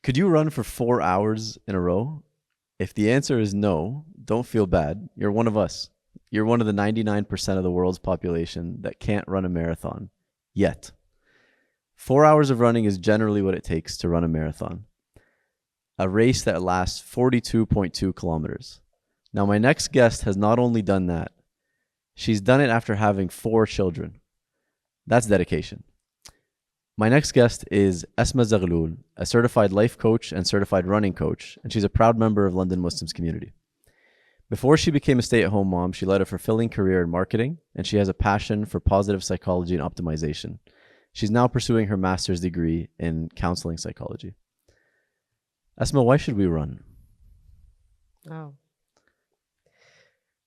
Could you run for 4 hours in a row? If the answer is no, don't feel bad. You're one of us. You're one of the 99% of the world's population that can't run a marathon yet. 4 hours of running is generally what it takes to run a marathon, a race that lasts 42.2 kilometers. Now, my next guest has not only done that, she's done it after having 4 children. That's dedication. My next guest is Asma Zaghloul, a certified life coach and certified running coach, and she's a proud member of London Muslims community. Before she became a stay-at-home mom, she led a fulfilling career in marketing, and she has a passion for positive psychology and optimization. She's now pursuing her master's degree in counseling psychology. Asma, why should we run? Oh,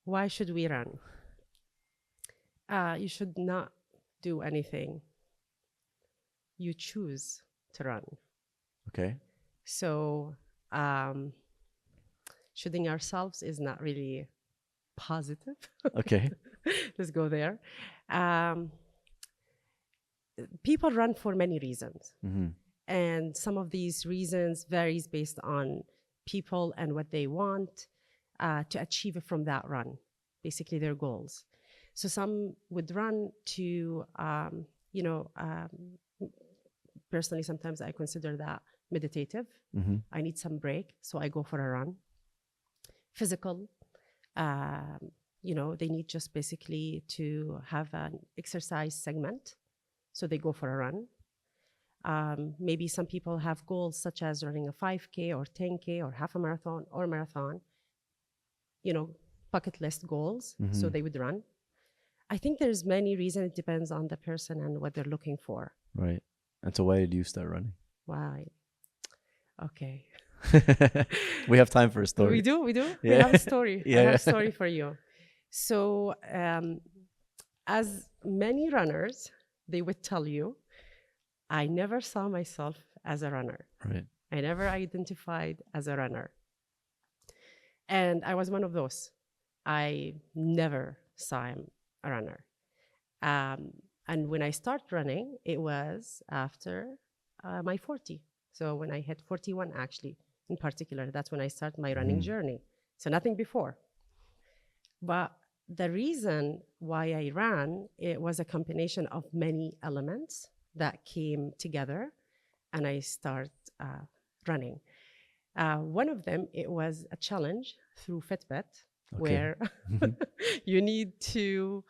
why should we run? You should not do anything. You choose to run. Okay. So, shooting ourselves is not really positive. Okay. Let's go there. People run for many reasons. Mm-hmm. And some of these reasons varies based on people and what they want to achieve from that run, basically their goals. So some would run to, personally, sometimes I consider that meditative. Mm-hmm. I need some break, so I go for a run. Physical, they need just basically to have an exercise segment, so they go for a run. Maybe some people have goals such as running a 5K or 10K or half a marathon or marathon, bucket list goals, so they would run. I think there's many reasons. It depends on the person and what they're looking for. Right. And so why did you start running? Why? Okay. We have time for a story. We do. Yeah. We have a story. Yeah. I have a story for you. So, as many runners, they would tell you, I never saw myself as a runner. Right. I never identified as a runner. And I was one of those. I never saw him a runner. And when I started running, it was after my 40. So when I hit 41, actually, in particular, that's when I started my running journey. So nothing before. But the reason why I ran, it was a combination of many elements that came together, and I started running. One of them, it was a challenge through Fitbit, where you need to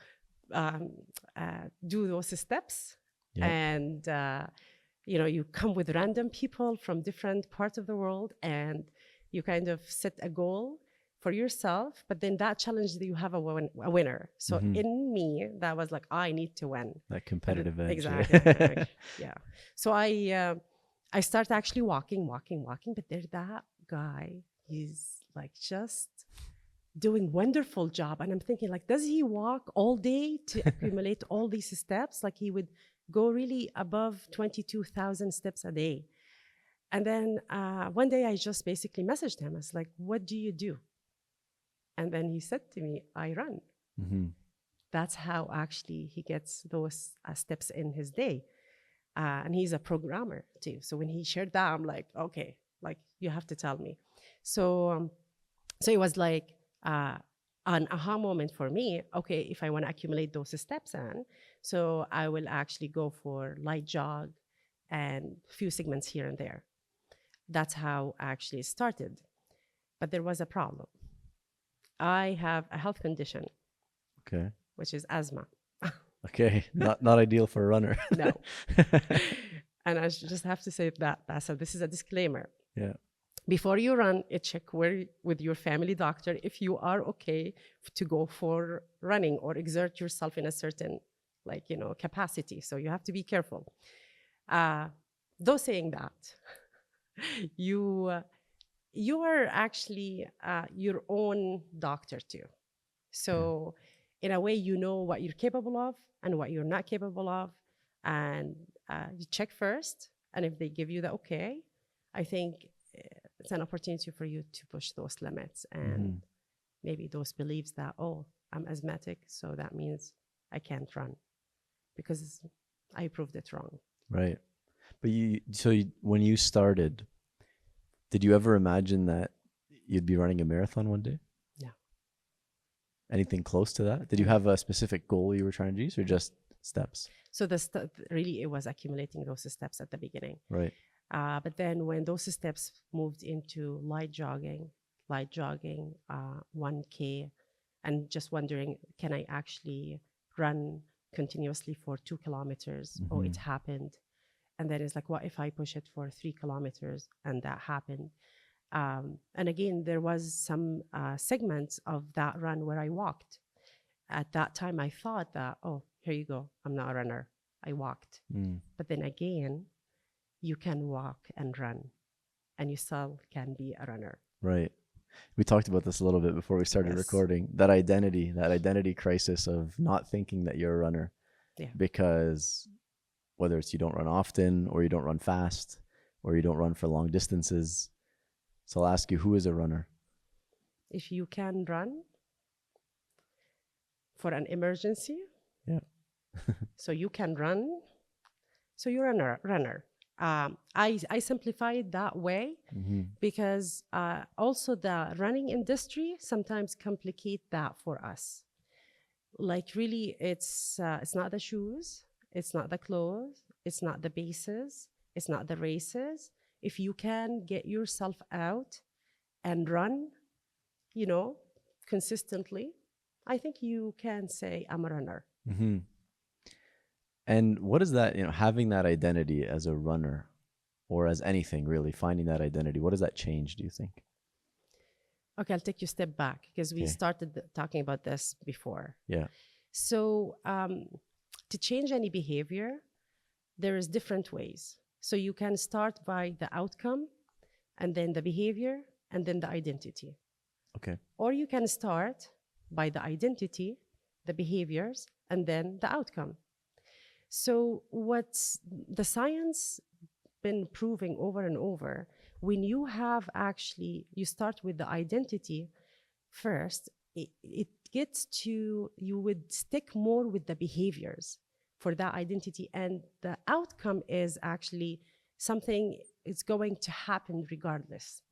do those steps. Yep. And you come with random people from different parts of the world, and you kind of set a goal for yourself, but then that challenge that you have a winner. So in me, that was like, I need to win. That competitive edge. Exactly. Yeah. So I started actually walking, but there's that guy, he's like just doing wonderful job. And I'm thinking, like, does he walk all day to accumulate all these steps? Like, he would go really above 22,000 steps a day. And then one day I just basically messaged him. I was like, what do you do? And then he said to me, I run. That's how actually he gets those steps in his day. And he's a programmer too. So when he shared that, I'm like, okay, like, you have to tell me. So it was like an aha moment for me. Okay, if I want to accumulate those steps in, so I will actually go for light jog and few segments here and there. That's how I actually started. But there was a problem. I have a health condition. Okay. Which is asthma. Okay. Not ideal for a runner. No. And I just have to say that. So this is a disclaimer. Yeah. Before you run, check with your family doctor if you are okay to go for running or exert yourself in a certain, capacity. So you have to be careful. Though saying that, you are actually your own doctor too. So in a way, you know what you're capable of and what you're not capable of. And you check first. And if they give you the okay, I think it's an opportunity for you to push those limits and maybe those beliefs that, oh, I'm asthmatic, so that means I can't run because I proved it wrong. Right. But when you started, Did you ever imagine that you'd be running a marathon one day? No. Anything close to that? Did you No. have a specific goal you were trying to use, or just steps? So really, it was accumulating those steps at the beginning. Right. But then when those steps moved into light jogging, 1K, and just wondering, can I actually run continuously for 2 kilometers? Oh, it happened. And then it's like, what if I push it for 3 kilometers? And that happened. And again, there was some segments of that run where I walked. At that time, I thought that, oh, here you go. I'm not a runner. I walked. But then again, you can walk and run, and you still can be a runner. Right. We talked about this a little bit before we started Yes. recording. That identity crisis of not thinking that you're a runner. Yeah. Because whether it's you don't run often, or you don't run fast, or you don't run for long distances. So I'll ask you, who is a runner? If you can run for an emergency, Yeah. so you can run, so you're a runner. I simplify it that way because also the running industry sometimes complicate that for us. Like really, it's not the shoes, it's not the clothes, it's not the bases, it's not the races. If you can get yourself out and run, consistently, I think you can say I'm a runner. And what is that, having that identity as a runner, or as anything really, finding that identity, what does that change, do you think? Okay, I'll take you a step back because we Okay. started talking about this before. Yeah. So to change any behavior, there is different ways. So you can start by the outcome, and then the behavior, and then the identity. Okay. Or you can start by the identity, the behaviors, and then the outcome. So what's the science been proving over and over, when you start with the identity first, it gets to, you would stick more with the behaviors for that identity, and the outcome is actually something is going to happen regardless.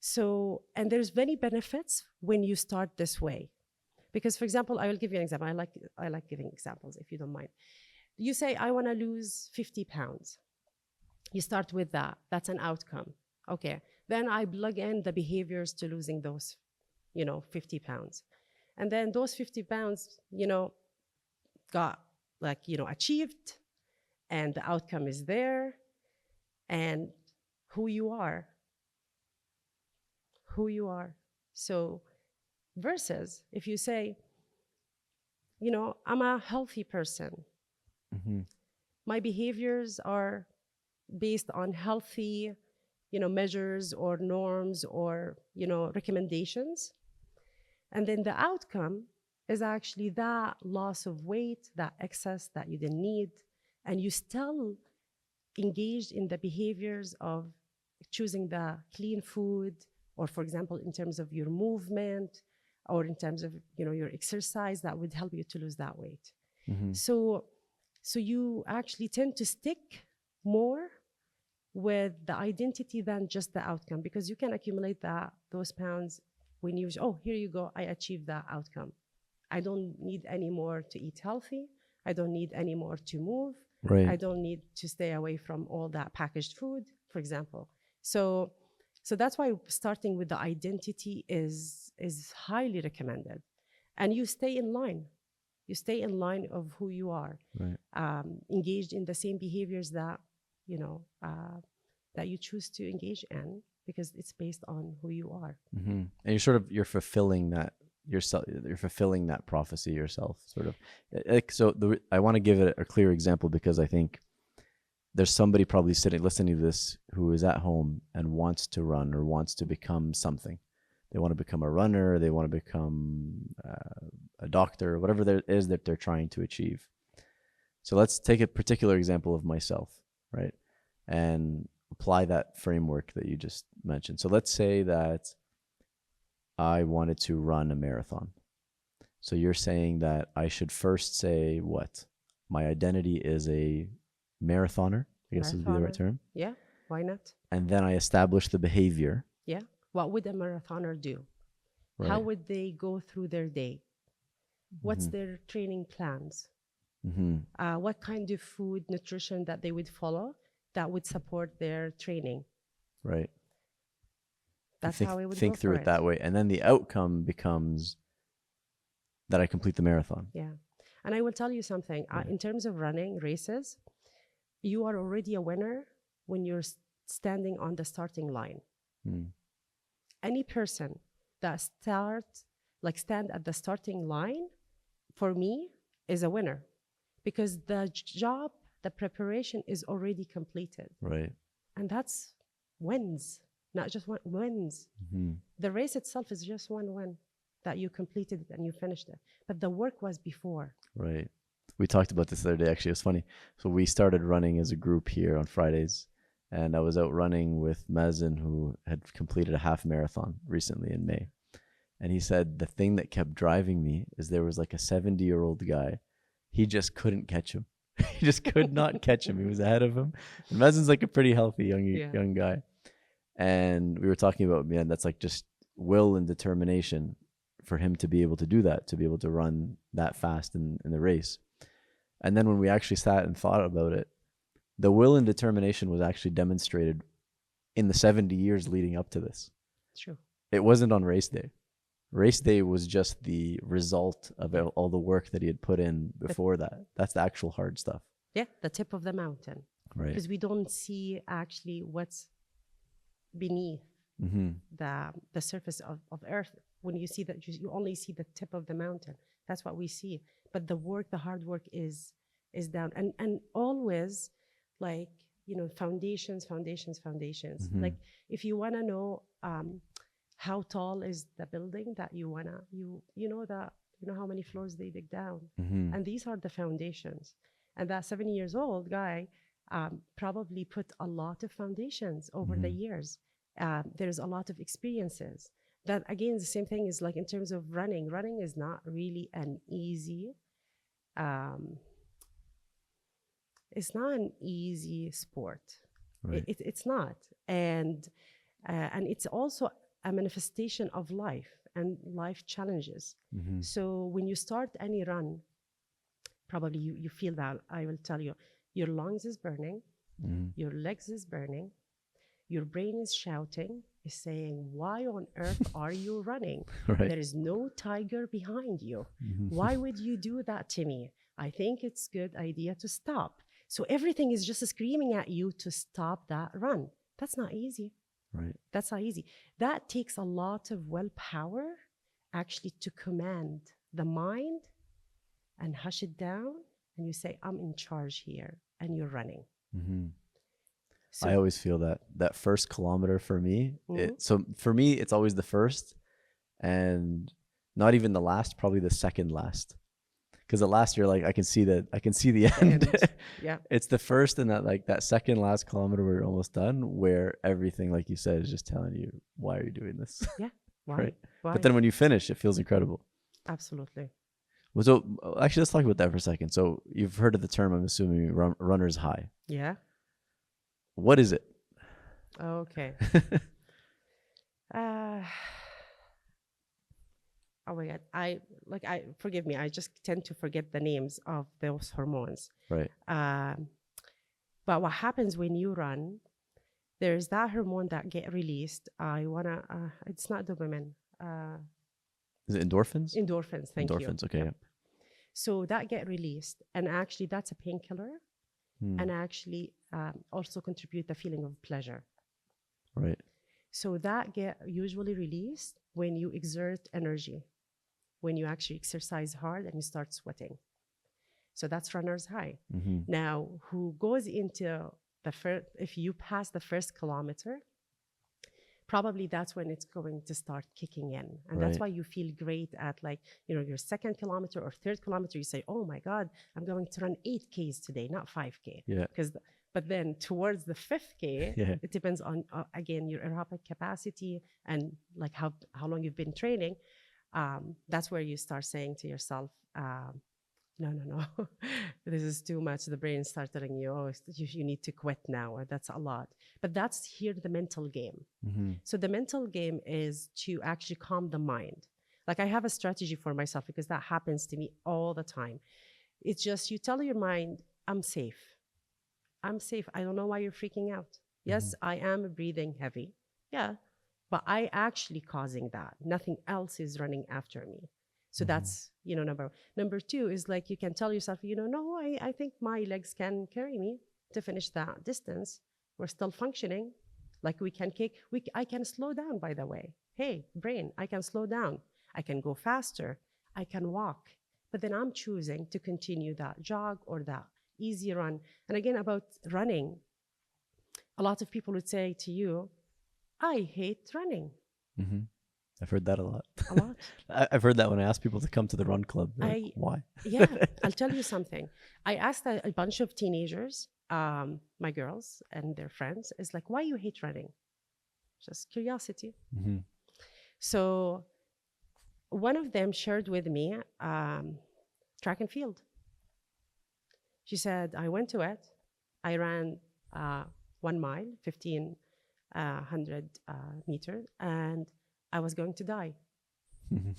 So, and there's many benefits when you start this way. Because, for example, I will give you an example. I like giving examples, if you don't mind. You say, I want to lose 50 pounds. You start with that. That's an outcome. Okay. Then I plug in the behaviors to losing those, 50 pounds. And then those 50 pounds, got achieved, and the outcome is there, and who you are. So versus if you say, I'm a healthy person. My behaviors are based on healthy, measures or norms or, recommendations. And then the outcome is actually that loss of weight, that excess that you didn't need, and you still engaged in the behaviors of choosing the clean food, or for example, in terms of your movement, or in terms of, your exercise that would help you to lose that weight. So you actually tend to stick more with the identity than just the outcome, because you can accumulate those pounds when you, here you go, I achieved that outcome. I don't need any more to eat healthy. I don't need any more to move. Right. I don't need to stay away from all that packaged food, for example. So that's why starting with the identity is highly recommended. And you stay in line. You stay in line of who you are, Right. Engaged in the same behaviors that, that you choose to engage in, because it's based on who you are. And you're fulfilling that yourself. You're fulfilling that prophecy yourself, sort of. Like, so I want to give it a clear example, because I think there's somebody probably listening to this who is at home and wants to run, or wants to become something. They want to become a runner. They want to become a doctor, whatever it is that they're trying to achieve. So let's take a particular example of myself, right? And apply that framework that you just mentioned. So let's say that I wanted to run a marathon. So you're saying that I should first say what? My identity is a marathoner, I guess would be the right term. Yeah. Why not? And then I establish the behavior. Yeah. What would a marathoner do? Right. How would they go through their day? What's their training plans? What kind of food, nutrition that they would follow that would support their training? Right. That's think, how I would think go through for it that way. And then the outcome becomes that I complete the marathon. Yeah. And I will tell you something. In terms of running races, you are already a winner when you're standing on the starting line. Any person that stand at the starting line, for me, is a winner because the job, the preparation is already completed. Right. And that's wins, not just one wins. The race itself is just one win that you completed it and you finished it. But the work was before. Right. We talked about this the other day. Actually, it was funny. So we started running as a group here on Fridays, and I was out running with Mazen, who had completed a half marathon recently in May. And he said the thing that kept driving me is there was like a 70-year-old guy. He just couldn't catch him. He just could not catch him. He was ahead of him. And Mazen's like a pretty healthy young guy. And we were talking about, man, that's like just will and determination for him to be able to do that, to be able to run that fast in the race. And then when we actually sat and thought about it, the will and determination was actually demonstrated in the 70 years leading up to this. True. It wasn't on race day. Race day was just the result of all the work that he had put in before that. That's the actual hard stuff. Yeah, the tip of the mountain. Right. Because we don't see actually what's beneath the surface of Earth. When you see that, you only see the tip of the mountain. That's what we see. But the work, the hard work is down. And always, like, foundations. Like, if you want to know how tall is the building that you wanna, you know how many floors they dig down, and these are the foundations. And that 70 years old guy probably put a lot of foundations over the years. There's a lot of experiences. That again, the same thing is like in terms of running. Running is not really an easy. It's not an easy sport. Right. It's not, and it's also a manifestation of life and life challenges. So when you start any run, probably you feel that. I will tell you, your lungs is burning, your legs is burning, your brain is shouting, is saying, why on earth are you running? Right. There is no tiger behind you. Why would you do that to me? I think it's a good idea to stop. So everything is just screaming at you to stop that run. That's not easy. Right. That's not easy. That takes a lot of willpower actually to command the mind and hush it down. And you say, I'm in charge here, and you're running. So, I always feel that first kilometer for me, so for me, it's always the first and not even the last, probably the second last. Because the last year, like I can see the end. Yeah. It's the first and that second last kilometer where you're almost done, where everything, like you said, is just telling you, why are you doing this? Yeah. Why? Right. Why? But then when you finish, it feels incredible. Absolutely. Well, so actually, let's talk about that for a second. So you've heard of the term, I'm assuming, runner's high. Yeah. What is it? Okay. Oh my God. Forgive me. I just tend to forget the names of those hormones. Right. But what happens when you run, there's that hormone that get released. It's not dopamine. Is it endorphins? Endorphins. Thank you. Endorphins. Okay. Yeah. So that get released, and actually that's a painkiller, and actually also contribute the feeling of pleasure. Right. So that get usually released when you exert energy, when you actually exercise hard and you start sweating. So that's runner's high. Now, who goes into if you pass the first kilometer, probably that's when it's going to start kicking in. And that's why you feel great at your second kilometer or third kilometer. You say, oh my God, I'm going to run 8Ks today, not 5K. Yeah. But then towards the 5K, it depends on, again, your aerobic capacity and like how long you've been training. That's where you start saying to yourself, no. This is too much. The brain starts telling you, oh, you need to quit now, or that's a lot. But that's here the mental game. Mm-hmm. So the mental game is to actually calm the mind. Like I have a strategy for myself because that happens to me all the time. It's just you tell your mind, I'm safe. I'm safe. I don't know why you're freaking out. Yes, I am breathing heavy. Yeah. But I actually causing that. Nothing else is running after me. So that's, number one. Number two is like you can tell yourself, no, I think my legs can carry me to finish that distance. We're still functioning. Like I can slow down, by the way. Hey, brain, I can slow down. I can go faster. I can walk. But then I'm choosing to continue that jog or that easy run. And again, about running, a lot of people would say to you, I hate running. Mm-hmm. I've heard that a lot. A lot. I've heard that when I ask people to come to the run club. They're like, why? Yeah, I'll tell you something. I asked a bunch of teenagers, my girls and their friends, is like, why you hate running? Just curiosity. Mm-hmm. So one of them shared with me track and field. She said, I went to it. I ran 1 mile, 1,500 meters, and I was going to die. You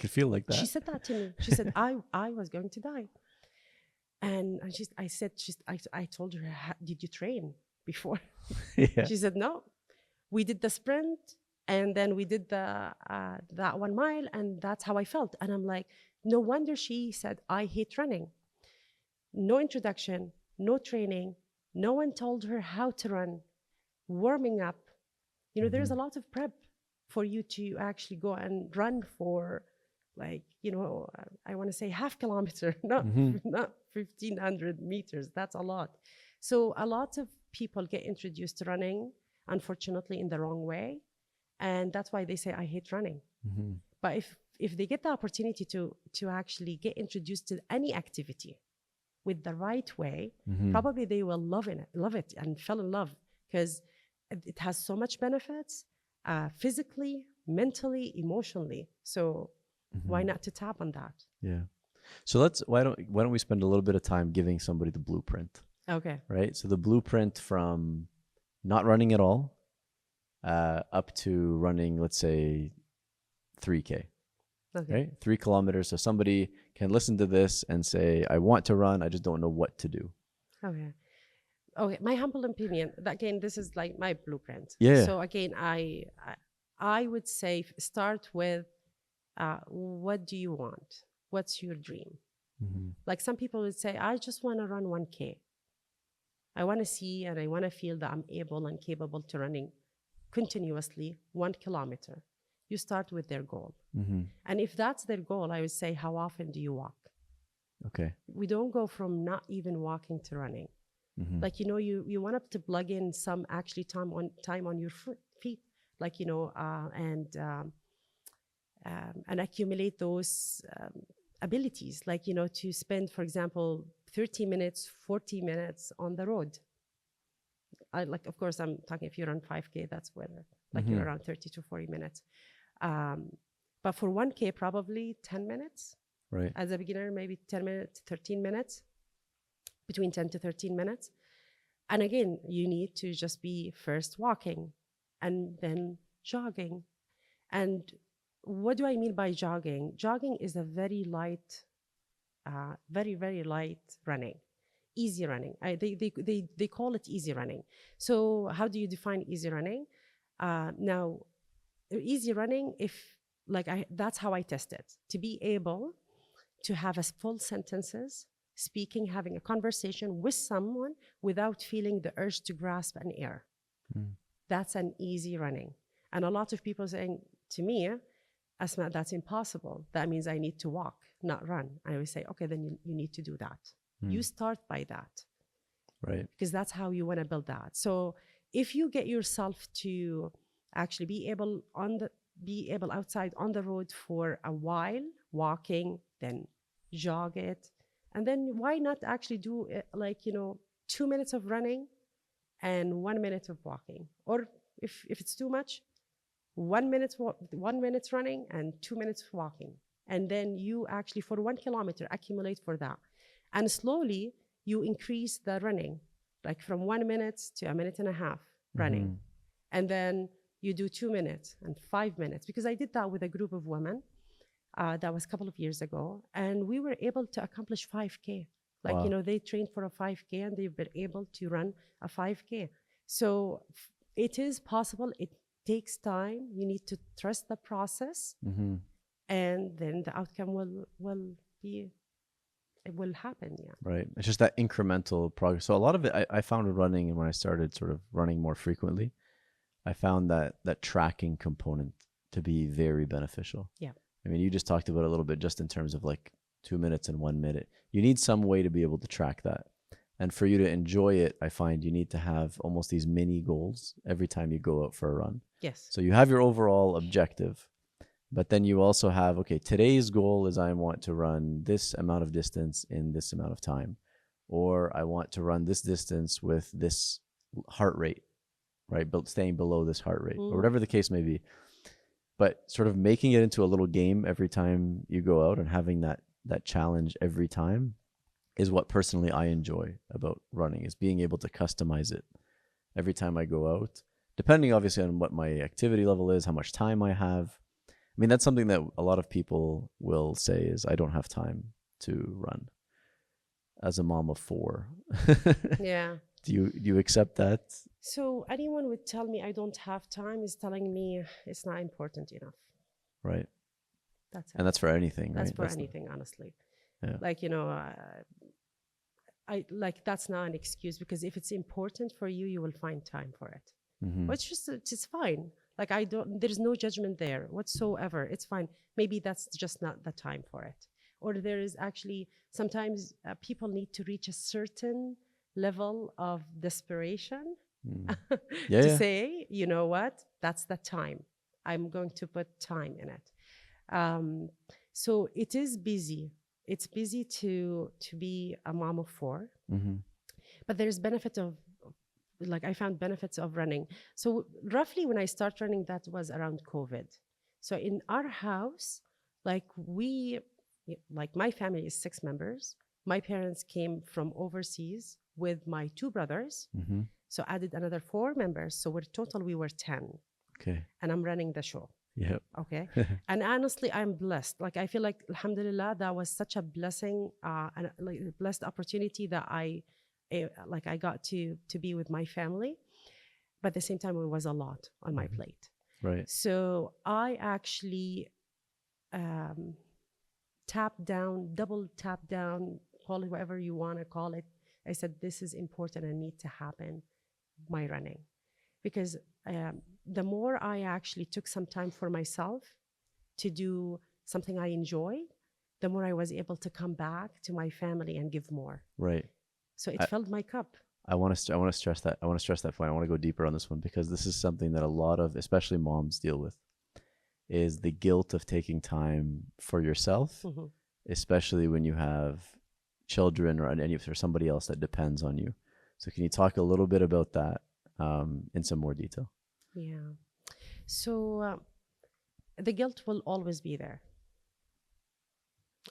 could feel like that. She said that to me. She said, I was going to die. And I told her, did you train before? Yeah. She said, no. We did the sprint, and then we did that 1 mile, and that's how I felt. And I'm like, no wonder she said, I hate running. No introduction, no training. No one told her how to run, warming up. There's a lot of prep for you to actually go and run for, like, I want to say half kilometer, not 1,500 meters. That's a lot. So a lot of people get introduced to running, unfortunately, in the wrong way. And that's why they say, I hate running. Mm-hmm. But if they get the opportunity to actually get introduced to any activity with the right way, probably they will love it and fell in love, because it has so much benefits, physically, mentally, emotionally. So why not to tap on that? Yeah. So why don't we spend a little bit of time giving somebody the blueprint? Okay. Right. So the blueprint from not running at all up to running, let's say 3K. Okay. Right? 3 kilometers. So somebody can listen to this and say, I want to run, I just don't know what to do. Okay. My humble opinion, again, this is like my blueprint. Yeah. So again, I would say start with what do you want? What's your dream? Like some people would say, I just want to run 1K. I want to see and I want to feel that I'm able and capable to running continuously 1 kilometer. You start with their goal. And if that's their goal, I would say, how often do you walk? Okay. We don't go from not even walking to running. Like, you want to plug in some actually time on your feet, like, and accumulate those abilities, like, to spend, for example, 30 minutes, 40 minutes on the road. Of course, I'm talking if you run 5K, that's where, like, you're around 30 to 40 minutes. But for 1K, probably 10 minutes. Right. As a beginner, maybe 10 minutes, 13 minutes, between 10 to 13 minutes. And again, you need to just be first walking and then jogging. And what do I mean by jogging? Jogging is a very light, very, very light running, easy running. They call it easy running. So how do you define easy running? Now, easy running, that's how I test it. To be able to have a full sentences, speaking, having a conversation with someone without feeling the urge to grasp an air. That's an easy running. And a lot of people saying to me, Asma, that's impossible. That means I need to walk, not run. I always say, okay, then you need to do that. You start by that. Right. Because that's how you want to build that. So if you get yourself to actually be able outside on the road for a while, walking, then jog it, and then why not actually do it, 2 minutes of running and 1 minute of walking, or if it's too much, 1 minute running and 2 minutes walking, And then you actually, for 1 kilometer, accumulate for that. And slowly you increase the running, like from 1 minute to a minute and a half running. And then you do 2 minutes and 5 minutes. Because I did that with a group of women. That was a couple of years ago. And we were able to accomplish 5K. Like, Wow. you know, they trained for a 5K and they've been able to run a 5K. So it is possible. It takes time. You need to trust the process. And then the outcome will happen. Yeah. Right. It's just that incremental progress. So a lot of it, I found running, and when I started sort of running more frequently, I found that tracking component to be very beneficial. Yeah. I mean, you just talked about it a little bit just in terms of like 2 minutes and 1 minute. You need some way to be able to track that. And for you to enjoy it, I find you need to have almost these mini goals every time you go out for a run. Yes. So you have your overall objective, but then you also have, okay, today's goal is I want to run this amount of distance in this amount of time, or I want to run this distance with this heart rate, right? But staying below this heart rate, or whatever the case may be. But sort of making it into a little game every time you go out and having that challenge every time is what personally I enjoy about running, is being able to customize it every time I go out, depending obviously on what my activity level is, how much time I have. I mean, that's something that a lot of people will say is, I don't have time to run as a mom of 4. Yeah. Do you accept that? So anyone would tell me I don't have time is telling me it's not important enough. Right. That's it. And that's for anything, right? That's for anything, honestly. Yeah. Like, you know, that's not an excuse, because if it's important for you, you will find time for it. But it's fine. Like, there's no judgment there whatsoever. It's fine. Maybe that's just not the time for it. Or there is actually, sometimes people need to reach a certain level of desperation to say, you know what, that's the time. I'm going to put time in it. So it is busy. It's busy to be a mom of 4, but there's benefit of, like, I found benefits of running. So roughly when I start running, that was around COVID. So in our house, like my family is 6 members. My parents came from overseas with my 2 brothers. So added another 4 members. So we were 10. Okay. And I'm running the show. Yep. Okay. And honestly, I'm blessed. Like, I feel like, alhamdulillah, that was such a blessing, and like a blessed opportunity that I got to be with my family. But at the same time, it was a lot on my plate. Right. So I actually double tap down, call it whatever you want to call it. I said, this is important and need to happen, my running. Because the more I actually took some time for myself to do something I enjoy, the more I was able to come back to my family and give more. Right. So it filled my cup. I want to stress that. I want to stress that point. I want to go deeper on this one, because this is something that a lot of, especially moms, deal with, is the guilt of taking time for yourself, especially when you have children or somebody else that depends on you. So can you talk a little bit about that in some more detail? Yeah. So the guilt will always be there.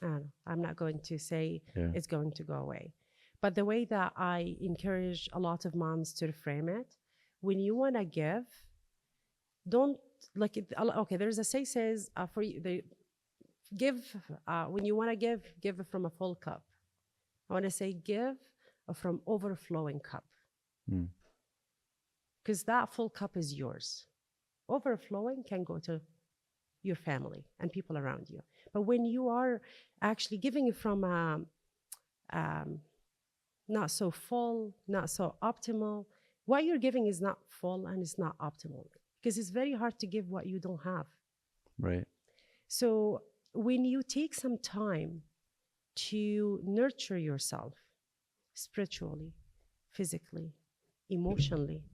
I'm not going to say it's going to go away. But the way that I encourage a lot of moms to reframe it, when you want to give, don't, like, okay, there's a says for you, they give, when you want to give from a full cup. I want to say give from overflowing cup. Because that full cup is yours. Overflowing can go to your family and people around you. But when you are actually giving from not so full, not so optimal, what you're giving is not full and it's not optimal, because it's very hard to give what you don't have. Right. So when you take some time to nurture yourself spiritually, physically, emotionally,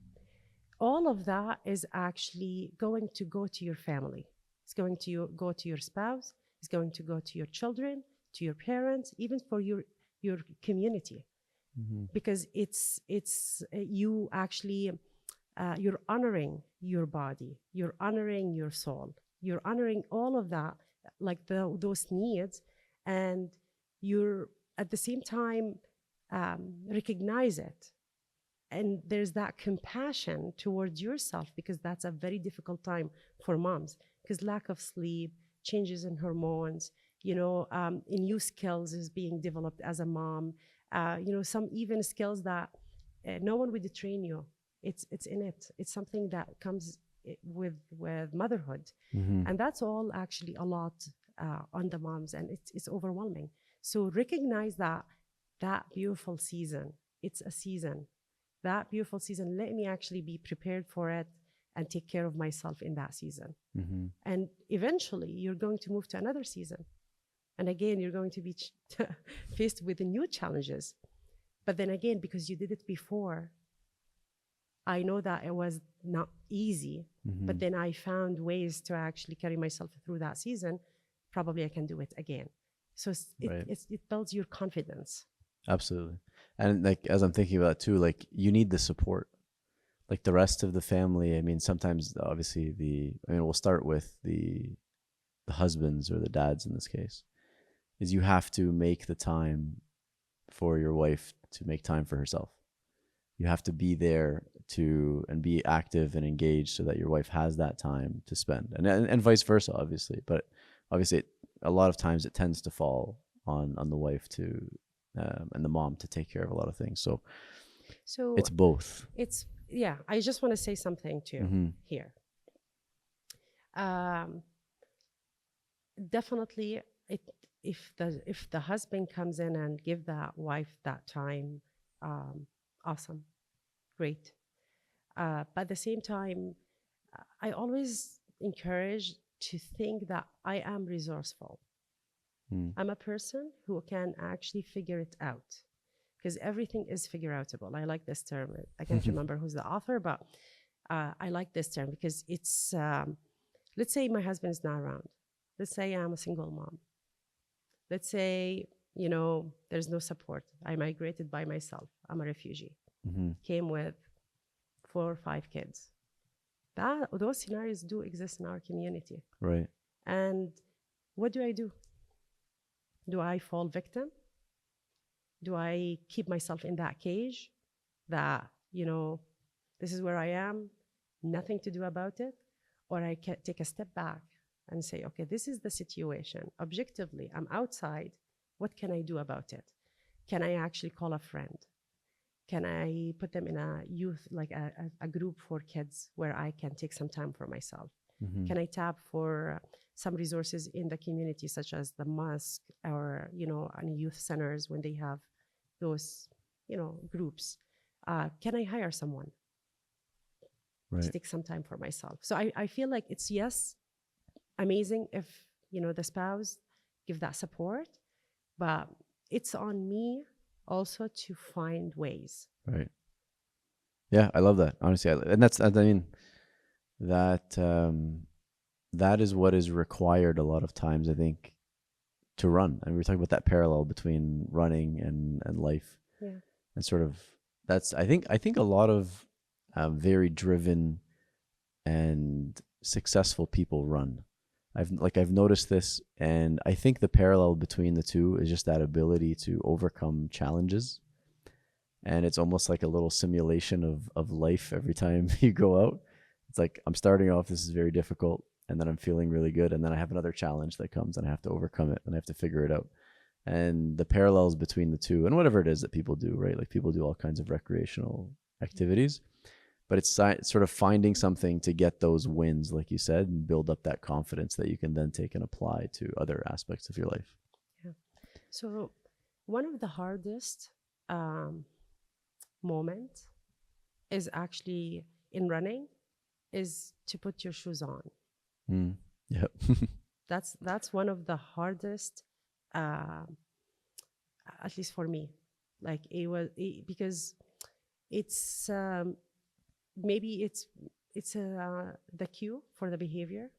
all of that is actually going to go to your family. It's going to go to your spouse. It's going to go to your children, to your parents, even for your community. Because it's you actually, you're honoring your body. You're honoring your soul. You're honoring all of that like those needs, and you're at the same time recognize it, and there's that compassion towards yourself, because that's a very difficult time for moms, because lack of sleep, changes in hormones, new skills is being developed as a mom, some even skills that no one would train you. It's in it. It's something that comes with motherhood, Mm-hmm. and that's all actually a lot on the moms, and it's overwhelming. So recognize that beautiful season. It's a season. That beautiful season. Let me actually be prepared for it and take care of myself in that season. Mm-hmm. And eventually, you're going to move to another season, and again, you're going to be faced with new challenges. But then again, because you did it before, I know that it was not easy, Mm-hmm. but then I found ways to actually carry myself through that season. Probably I can do it again. So Right. it builds your confidence. Absolutely. And like as I'm thinking about it too, like you need the support. Like the rest of the family, I mean, sometimes obviously we'll start with the husbands or the dads in this case, is you have to make the time for your wife to make time for herself. You have to be there and be active and engaged so that your wife has that time to spend, and vice versa, obviously. But obviously, a lot of times it tends to fall on the wife and the mom to take care of a lot of things. So So it's both. yeah, I just want to say something too Mm-hmm. here. Definitely, if the husband comes in and give that wife that time, awesome, great. But at the same time, I always encourage to think that I am resourceful. Mm. I'm a person who can actually figure it out, because everything is figure outable. I like this term. I can't remember who's the author, but I like this term because it's, let's say my husband is not around. Let's say I'm a single mom. Let's say, there's no support. I migrated by myself. I'm a refugee. Mm-hmm. Came with 4 or 5 kids. Those scenarios do exist in our community. Right. And what do? Do I fall victim? Do I keep myself in that cage that, this is where I am, nothing to do about it? Or I can take a step back and say, okay, this is the situation. Objectively, I'm outside. What can I do about it? Can I actually call a friend? Can I put them in a youth, like a group for kids where I can take some time for myself? Mm-hmm. Can I tap for some resources in the community, such as the mosque or, any youth centers when they have those, groups? Can I hire someone to Right. take some time for myself? So I feel like it's, yes, amazing if, the spouse give that support, but it's on me also to find ways. Right. Yeah, I love that. Honestly, and I mean that that is what is required a lot of times, I think, to run. And we were talking about that parallel between running and life, Yeah. and sort of that's I think a lot of very driven and successful people run. I've noticed this, and I think the parallel between the two is just that ability to overcome challenges. And it's almost like a little simulation of life every time you go out. It's like I'm starting off, this is very difficult, and then I'm feeling really good, and then I have another challenge that comes, and I have to overcome it, and I have to figure it out. And the parallels between the two, and whatever it is that people do, right? Like people do all kinds of recreational activities, but it's sort of finding something to get those wins, like you said, and build up that confidence that you can then take and apply to other aspects of your life. Yeah. So one of the hardest moment is actually in running is to put your shoes on. Mm. Yep. That's one of the hardest, uh, at least for me. Like because it's maybe it's the cue for the behavior,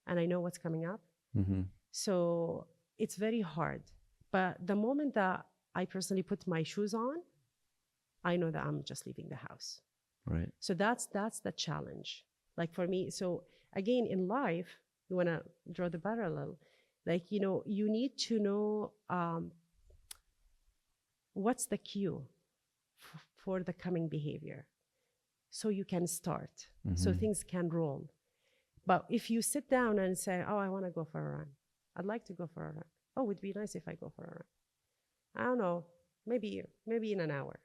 and I know what's coming up. Mm-hmm. So it's very hard. But the moment that I personally put my shoes on, I know that I'm just leaving the house. Right. So that's the challenge. Like for me, so again in life, you want to draw the parallel. Like, you need to know what's the cue for the coming behavior so you can start, so Mm-hmm. things can roll. But if you sit down and say, oh, I want to go for a run, I'd like to go for a run. Oh, it would be nice if I go for a run. I don't know, maybe in an hour.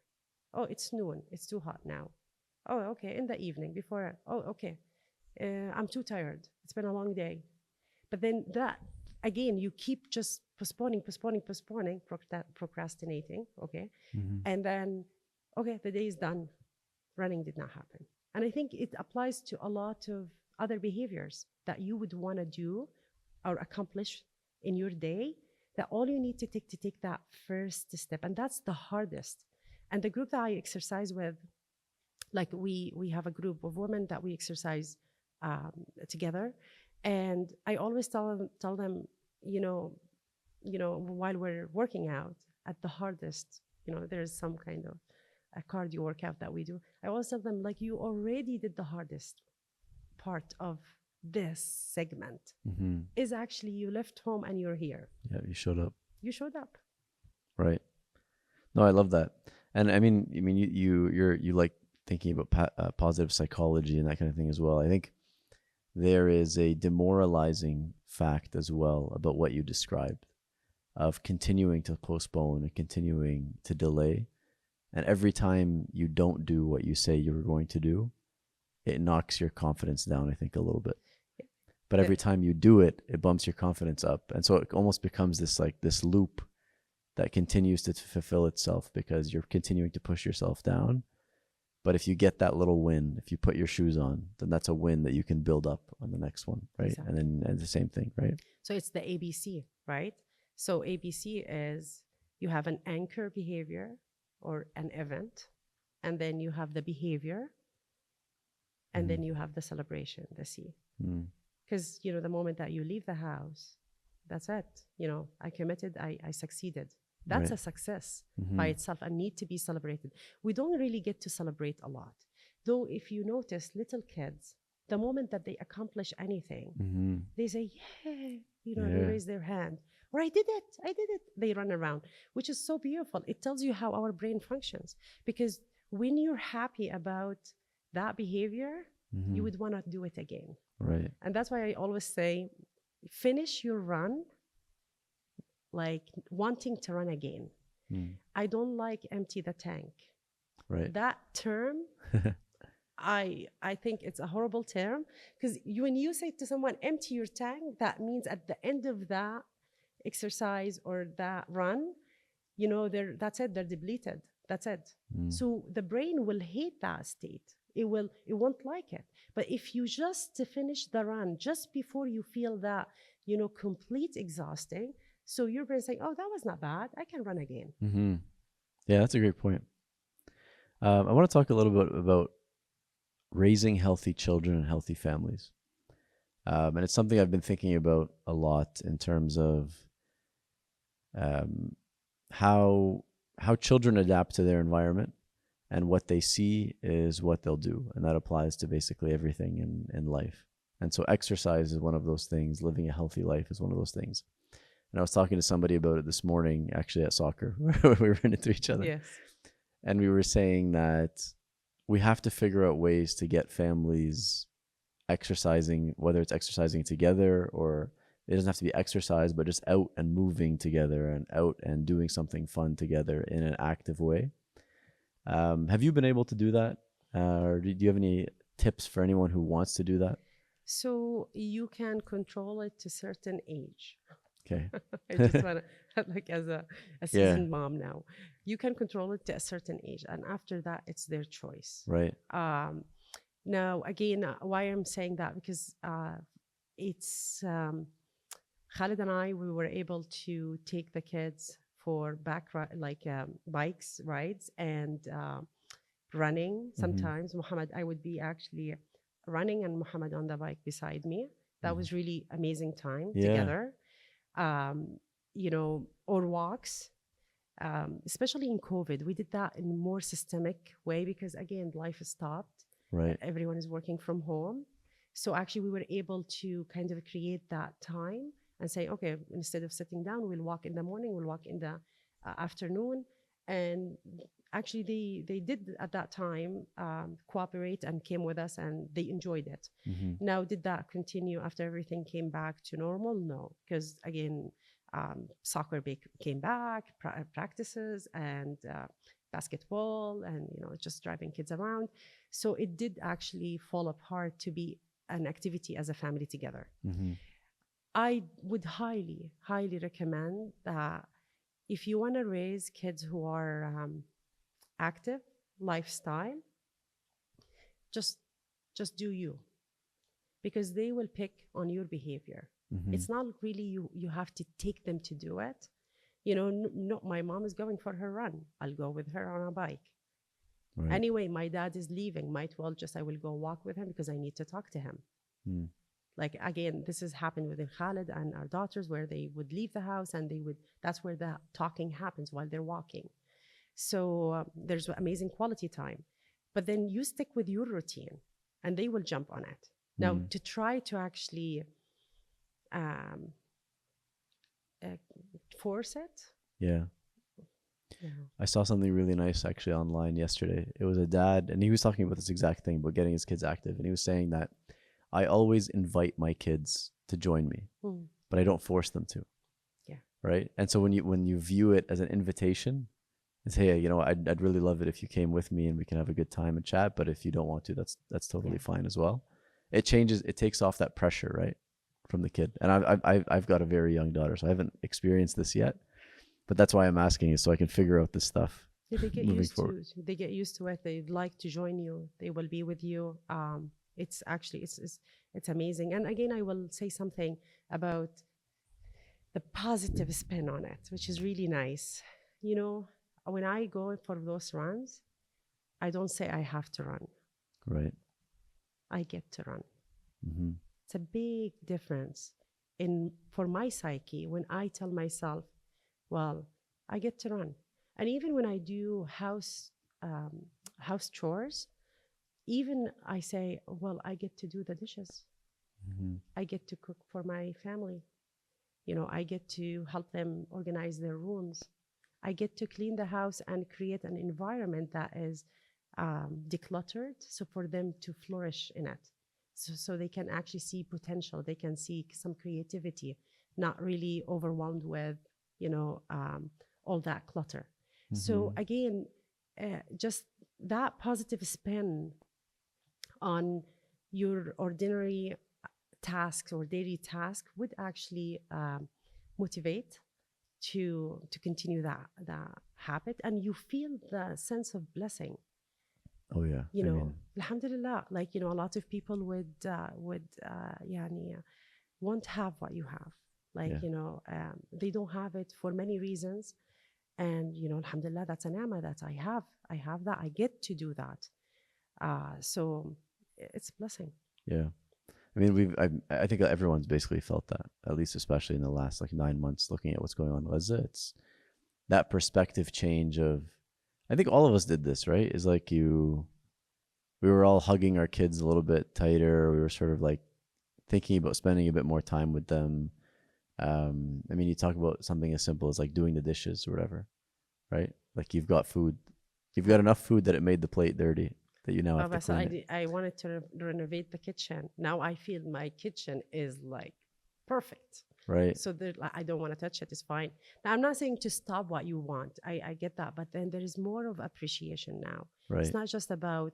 Oh, it's noon, it's too hot now. Oh, okay, in the evening before. Oh, okay, I'm too tired, it's been a long day. But then that, again, you keep just postponing, procrastinating, okay? Mm-hmm. And then, okay, the day is done, running did not happen. And I think it applies to a lot of other behaviors that you would want to do or accomplish in your day, that all you need to take that first step. And that's the hardest. And the group that I exercise with, like we have a group of women that we exercise together. And I always tell them, you know, while we're working out, at the hardest, there's some kind of a cardio workout that we do. I always tell them, like, you already did the hardest part of this segment. Mm-hmm. Is actually you left home and you're here. Yeah, you showed up. You showed up. Right. No, I love that. And I mean, you like thinking about positive psychology and that kind of thing as well. I think there is a demoralizing fact as well about what you described of continuing to postpone and continuing to delay. And every time you don't do what you say you were going to do, it knocks your confidence down, I think, a little bit. But every time you do it, it bumps your confidence up. And so it almost becomes this loop that continues to fulfill itself because you're continuing to push yourself down. But if you get that little win, if you put your shoes on, then that's a win that you can build up on the next one, right? Exactly. And the same thing, right? So it's the ABC, right? So ABC is you have an anchor behavior or an event, and then you have the behavior, and then you have the celebration, the C. Mm. Because, the moment that you leave the house, that's it. I committed, I succeeded. That's Right. a success Mm-hmm. by itself and need to be celebrated. We don't really get to celebrate a lot. Though, if you notice, little kids, the moment that they accomplish anything, Mm-hmm. they say, yeah, Yeah. they raise their hand. Or I did it. They run around, which is so beautiful. It tells you how our brain functions. Because when you're happy about that behavior, Mm-hmm. you would want to do it again. Right. And that's why I always say, finish your run like wanting to run again. Mm. I don't like empty the tank. Right. That term, I think it's a horrible term, because when you say to someone, empty your tank, that means at the end of that exercise or that run, that's it, they're depleted. That's it. Mm. So the brain will hate that state. It won't like it. But if you just to finish the run just before you feel that, complete exhausting, so your brain's saying, oh, that was not bad, I can run again. Mm-hmm. Yeah, that's a great point. I want to talk a little bit about raising healthy children and healthy families. And it's something I've been thinking about a lot in terms of how children adapt to their environment, and what they see is what they'll do. And that applies to basically everything in life. And so exercise is one of those things. Living a healthy life is one of those things. And I was talking to somebody about it this morning, actually at soccer, where we ran into each other. Yes. And we were saying that we have to figure out ways to get families exercising, whether it's exercising together, or it doesn't have to be exercise, but just out and moving together and out and doing something fun together in an active way. Have you been able to do that? Or do you have any tips for anyone who wants to do that? So you can control it to certain age. Okay. I just want to, like, as a seasoned mom now, you can control it to a certain age. And after that, it's their choice. Right. Now, again, why I'm saying that, because it's Khalid and I, we were able to take the kids for bikes rides and running. Sometimes Muhammad, I would be actually running and Muhammad on the bike beside me. That was really amazing time together. Or walks. Especially in COVID, we did that in a more systemic way because, again, life stopped. Right. Everyone is working from home. So actually we were able to kind of create that time and say, okay, instead of sitting down, we'll walk in the morning, we'll walk in the afternoon. And actually, they did at that time cooperate and came with us, and they enjoyed it. Mm-hmm. Now, did that continue after everything came back to normal? No, because again, soccer came back, practices, and basketball, and just driving kids around. So it did actually fall apart to be an activity as a family together. Mm-hmm. I would highly, highly recommend that if you want to raise kids who are active lifestyle, just do you, because they will pick on your behavior. Mm-hmm. It's not really you have to take them to do it. No, my mom is going for her run, I'll go with her on a bike. Right. Anyway, my dad is leaving, might well just I will go walk with him because I need to talk to him. Mm. Like, again, this has happened with Khalid and our daughters, where they would leave the house and that's where the talking happens while they're walking. So there's amazing quality time. But then you stick with your routine and they will jump on it. Now, to try to actually force it. Yeah. Yeah. I saw something really nice actually online yesterday. It was a dad, and he was talking about this exact thing, about getting his kids active. And he was saying that I always invite my kids to join me, but I don't force them to. Yeah. Right. And so when you view it as an invitation, and say, hey, I'd really love it if you came with me and we can have a good time and chat. But if you don't want to, that's totally fine as well. It takes off that pressure, right, from the kid. And I've got a very young daughter, so I haven't experienced this yet. But that's why I'm asking, is so I can figure out this stuff. Yeah, they get moving used forward. they get used to it. They'd like to join you. They will be with you. It's actually it's amazing. And again, I will say something about the positive spin on it, which is really nice. When I go for those runs, I don't say I have to run. Right. I get to run. Mm-hmm. It's a big difference for my psyche when I tell myself, well, I get to run. And even when I do house chores, even I say, well, I get to do the dishes. Mm-hmm. I get to cook for my family. I get to help them organize their rooms. I get to clean the house and create an environment that is decluttered, so for them to flourish in it. So they can actually see potential. They can see some creativity, not really overwhelmed with, all that clutter. Mm-hmm. So again, just that positive spin on your ordinary tasks or daily task would actually motivate to continue that habit, and you feel the sense of blessing. Oh yeah. Alhamdulillah, a lot of people would won't have what you have. They don't have it for many reasons. And, alhamdulillah, that's an ni'mah that I have. I have that. I get to do that. So it's a blessing. Yeah. I think everyone's basically felt that, at least especially in the last 9 months, looking at what's going on in Gaza. It's that perspective change of, I think all of us did this, right? Is we were all hugging our kids a little bit tighter. We were sort of thinking about spending a bit more time with them. You talk about something as simple as doing the dishes or whatever, right? You've got food, you've got enough food that it made the plate dirty, that you now have to clean it. I wanted to renovate the kitchen. Now I feel my kitchen is perfect. Right. So I don't want to touch it. It's fine. Now, I'm not saying to stop what you want. I get that. But then there is more of appreciation now. Right. It's not just about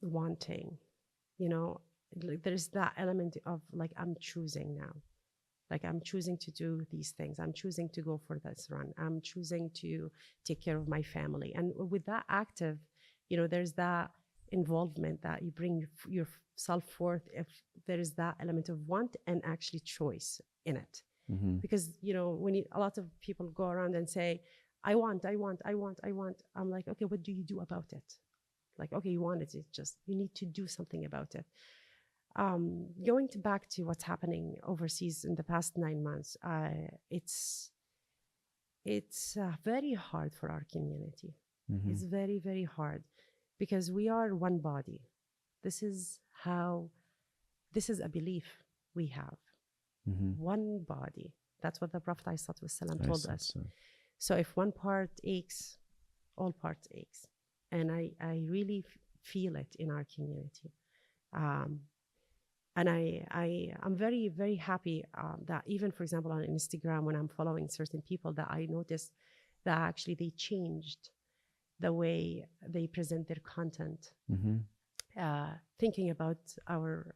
wanting, there's that element of I'm choosing now. I'm choosing to do these things. I'm choosing to go for this run. I'm choosing to take care of my family. And with that active, there's that involvement that you bring yourself forth, if there is that element of want and actually choice in it. Mm-hmm. Because, when a lot of people go around and say, I want. I'm like, okay, what do you do about it? Okay, you want it. It's just, you need to do something about it. Going back to what's happening overseas in the past 9 months, it's very hard for our community. Mm-hmm. It's very, very hard because we are one body. This is how this is a belief we have. One body. That's what the Prophet ﷺ told us. So if one part aches, all parts aches. And I really feel it in our community. And I'm very, very happy that even, for example, on Instagram, when I'm following certain people, that I noticed that actually they changed the way they present their content, thinking about our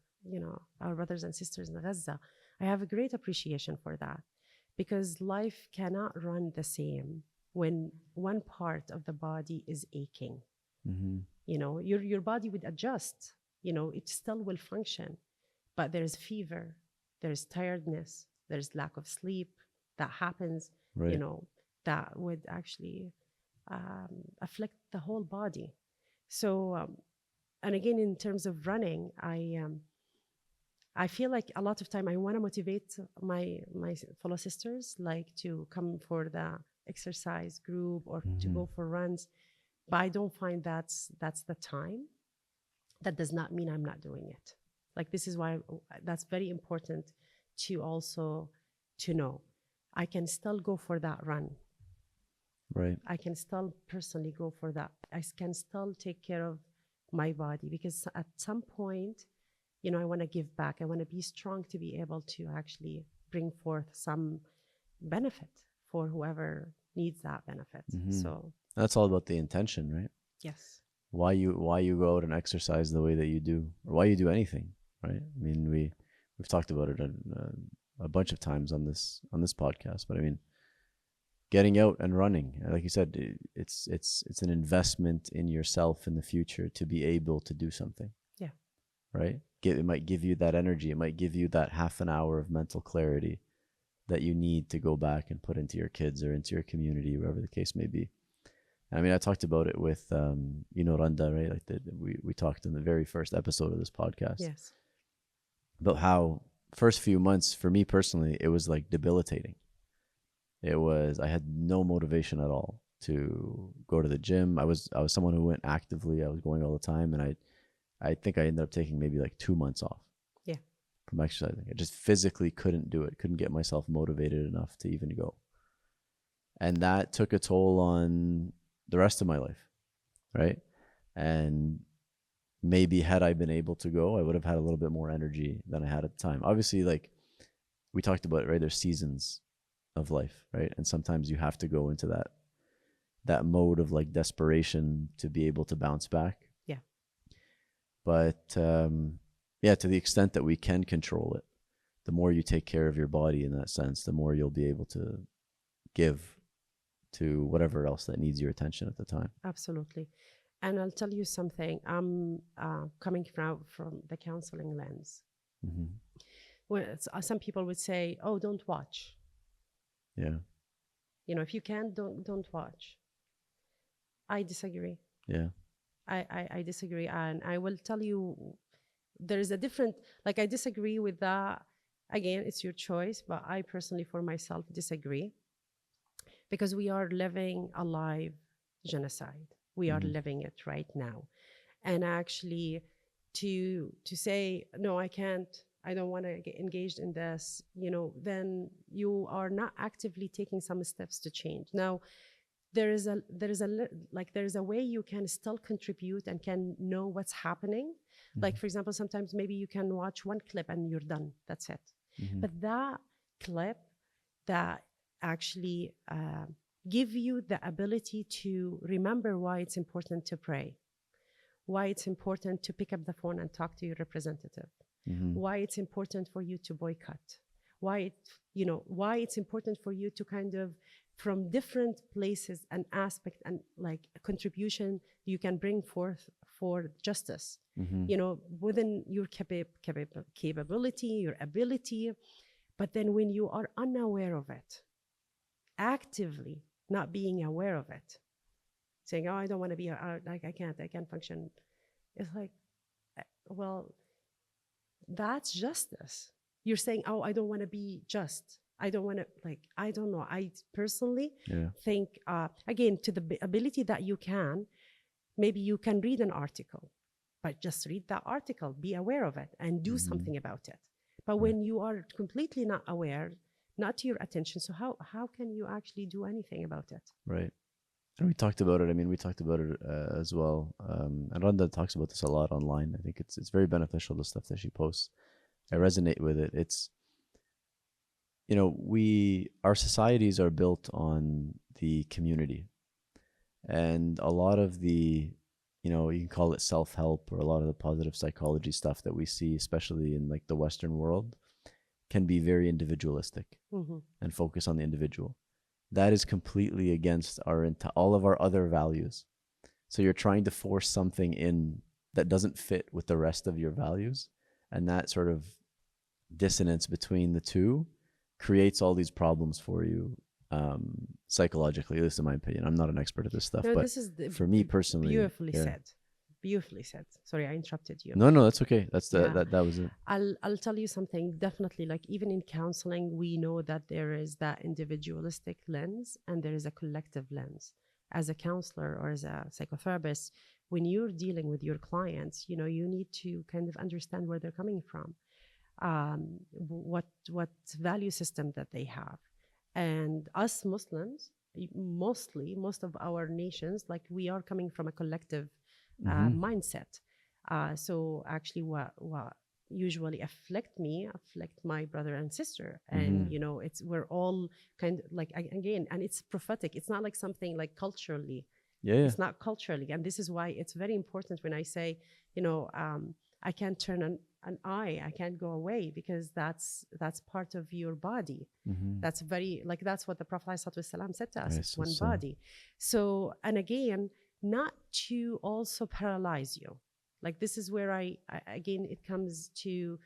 brothers and sisters in Gaza. I have a great appreciation for that, because life cannot run the same when one part of the body is aching. Your body would adjust, it still will function, but there's fever, there's tiredness, there's lack of sleep that happens, right. That would actually afflict the whole body. So, and again, in terms of running, I feel like a lot of time I want to motivate my fellow sisters, like to come for the exercise group or to go for runs, but I don't find that's the time. That does not mean I'm not doing it. Like, this is why that's very important to also to know. I can still go for that run. Right. I can still personally go for that. I can still take care of my body, because at some point, I want to give back. I want to be strong to be able to actually bring forth some benefit for whoever needs that benefit. So that's all about the intention, right? yes. Why you go out and exercise the way that you do, or why you do anything, right? I mean, we've talked about it a bunch of times on this podcast, but I mean, getting out and running, like you said, it's an investment in yourself in the future to be able to do something. Yeah. Right? It might give you that energy. It might give you that half an hour of mental clarity that you need to go back and put into your kids or into your community, wherever the case may be. I mean, I talked about it with, Randa, right? Like we talked in the very first episode of this podcast. Yes. About how first few months, for me personally, it was like debilitating. I had no motivation at all to go to the gym. I was someone who went actively. I was going all the time, and I think I ended up taking maybe like 2 months off. Yeah. From exercising. I just physically couldn't do it. Couldn't get myself motivated enough to even go. And that took a toll on the rest of my life, right? And maybe had I been able to go, I would have had a little bit more energy than I had at the time. Obviously, like we talked about it, right? There's seasons of life, right? And sometimes you have to go into that mode of like desperation to be able to bounce back. Yeah. But to the extent that we can control it, the more you take care of your body in that sense, the more you'll be able to give to whatever else that needs your attention at the time. Absolutely. And I'll tell you something. I'm coming from the counseling lens. Well, some people would say, "Oh, don't watch." Yeah. If you can, don't watch. I disagree. Yeah. I disagree, and I will tell you, there is a different. Like, I disagree with that. Again, it's your choice, but I personally, for myself, disagree, because we are living a live genocide. We are living it right now, and actually, to say no, I can't. I don't want to get engaged in this. Then you are not actively taking some steps to change. Now, there is a way you can still contribute and can know what's happening. Like, for example, sometimes maybe you can watch one clip and you're done. That's it. But that clip that actually give you the ability to remember why it's important to pray, why it's important to pick up the phone and talk to your representative, why it's important for you to boycott, why it's important for you to kind of, from different places and aspect and like contribution you can bring forth for justice, within your capability, your ability. But then when you are unaware of it, actively not being aware of it, saying, "Oh, I don't want to be like I can't function," it's like, well, that's justice. You're saying, "Oh, I don't want to be just. I don't want to," like, I don't know. I personally think, again, to the ability that you can, maybe you can read an article but just read that article, be aware of it, and do something about it. But Right. when you are completely not aware, not to your attention, so how can you actually do anything about it? Right. And we talked about it. I mean, we talked about it as well. And Randa talks about this a lot online. I think it's very beneficial, the stuff that she posts. I resonate with it. It's, our societies are built on the community. And a lot of the, you can call it self-help, or a lot of the positive psychology stuff that we see, especially in like the Western world, can be very individualistic and focus on the individual. That is completely against all of our other values. So you're trying to force something in that doesn't fit with the rest of your values, and that sort of dissonance between the two creates all these problems for you, psychologically, at least in my opinion. I'm not an expert at this stuff, No, but this is for me personally, beautifully yeah. said. Beautifully said. Sorry, I interrupted you. No, that's okay. That's Yeah. that was it. I'll tell you something. Definitely, like even in counseling, we know that there is that individualistic lens and there is a collective lens. As a counselor or as a psychotherapist, when you're dealing with your clients, you need to kind of understand where they're coming from, what value system that they have. And us Muslims, most of our nations, like we are coming from a collective mindset. So actually, what usually affect my brother and sister, and we're all kind of like, again, and it's prophetic. It's not like something like culturally. Yeah. It's not culturally, and this is why it's very important when I say, I can't turn an eye, I can't go away, because that's part of your body. That's very, like, that's what the Prophet ﷺ said to us. It's one body. So, and again, not to also paralyze you. Like, this is where I again, it comes to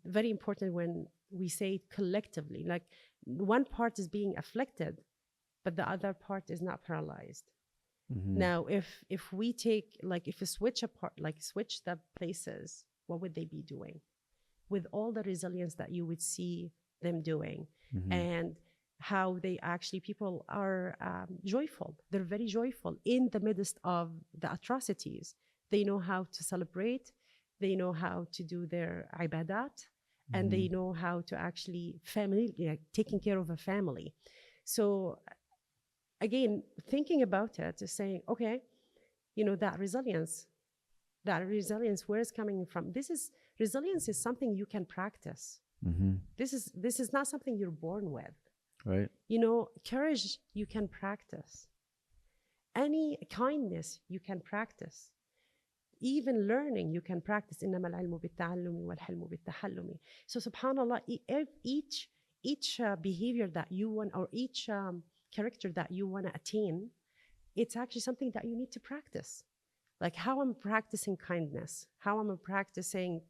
very important when we say it collectively. Like, one part is being afflicted, but the other part is not paralyzed. Now, if we take, like, if we switch apart, like switch the places, what would they be doing with all the resilience that you would see them doing? And how they actually, people are joyful. They're very joyful in the midst of the atrocities. They know how to celebrate. They know how to do their ibadat, and they know how to actually taking care of a family. So again, thinking about it is saying, okay, that resilience, where is coming from? Resilience is something you can practice. This is not something you're born with. Right. Courage, you can practice. Any kindness, you can practice. Even learning, you can practice. إنما العلم بالتعلم والحلم بالتحلم. So subhanallah, each behavior that you want, or each character that you want to attain, it's actually something that you need to practice. Like how I'm practicing kindness, how I'm practicing,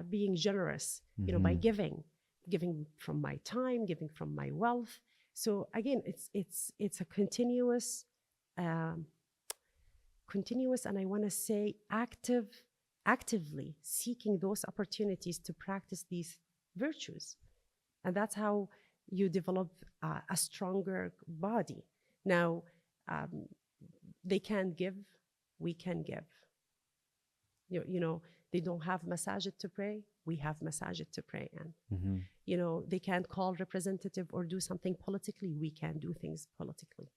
being generous, by giving from my time, giving from my wealth. So again, it's a continuous, and I want to say actively seeking those opportunities to practice these virtues. And that's how you develop a stronger body. Now, they can give, we can give. They don't have masajid to pray, we have masajid to pray in. They can't call representative or do something politically, we can do things politically.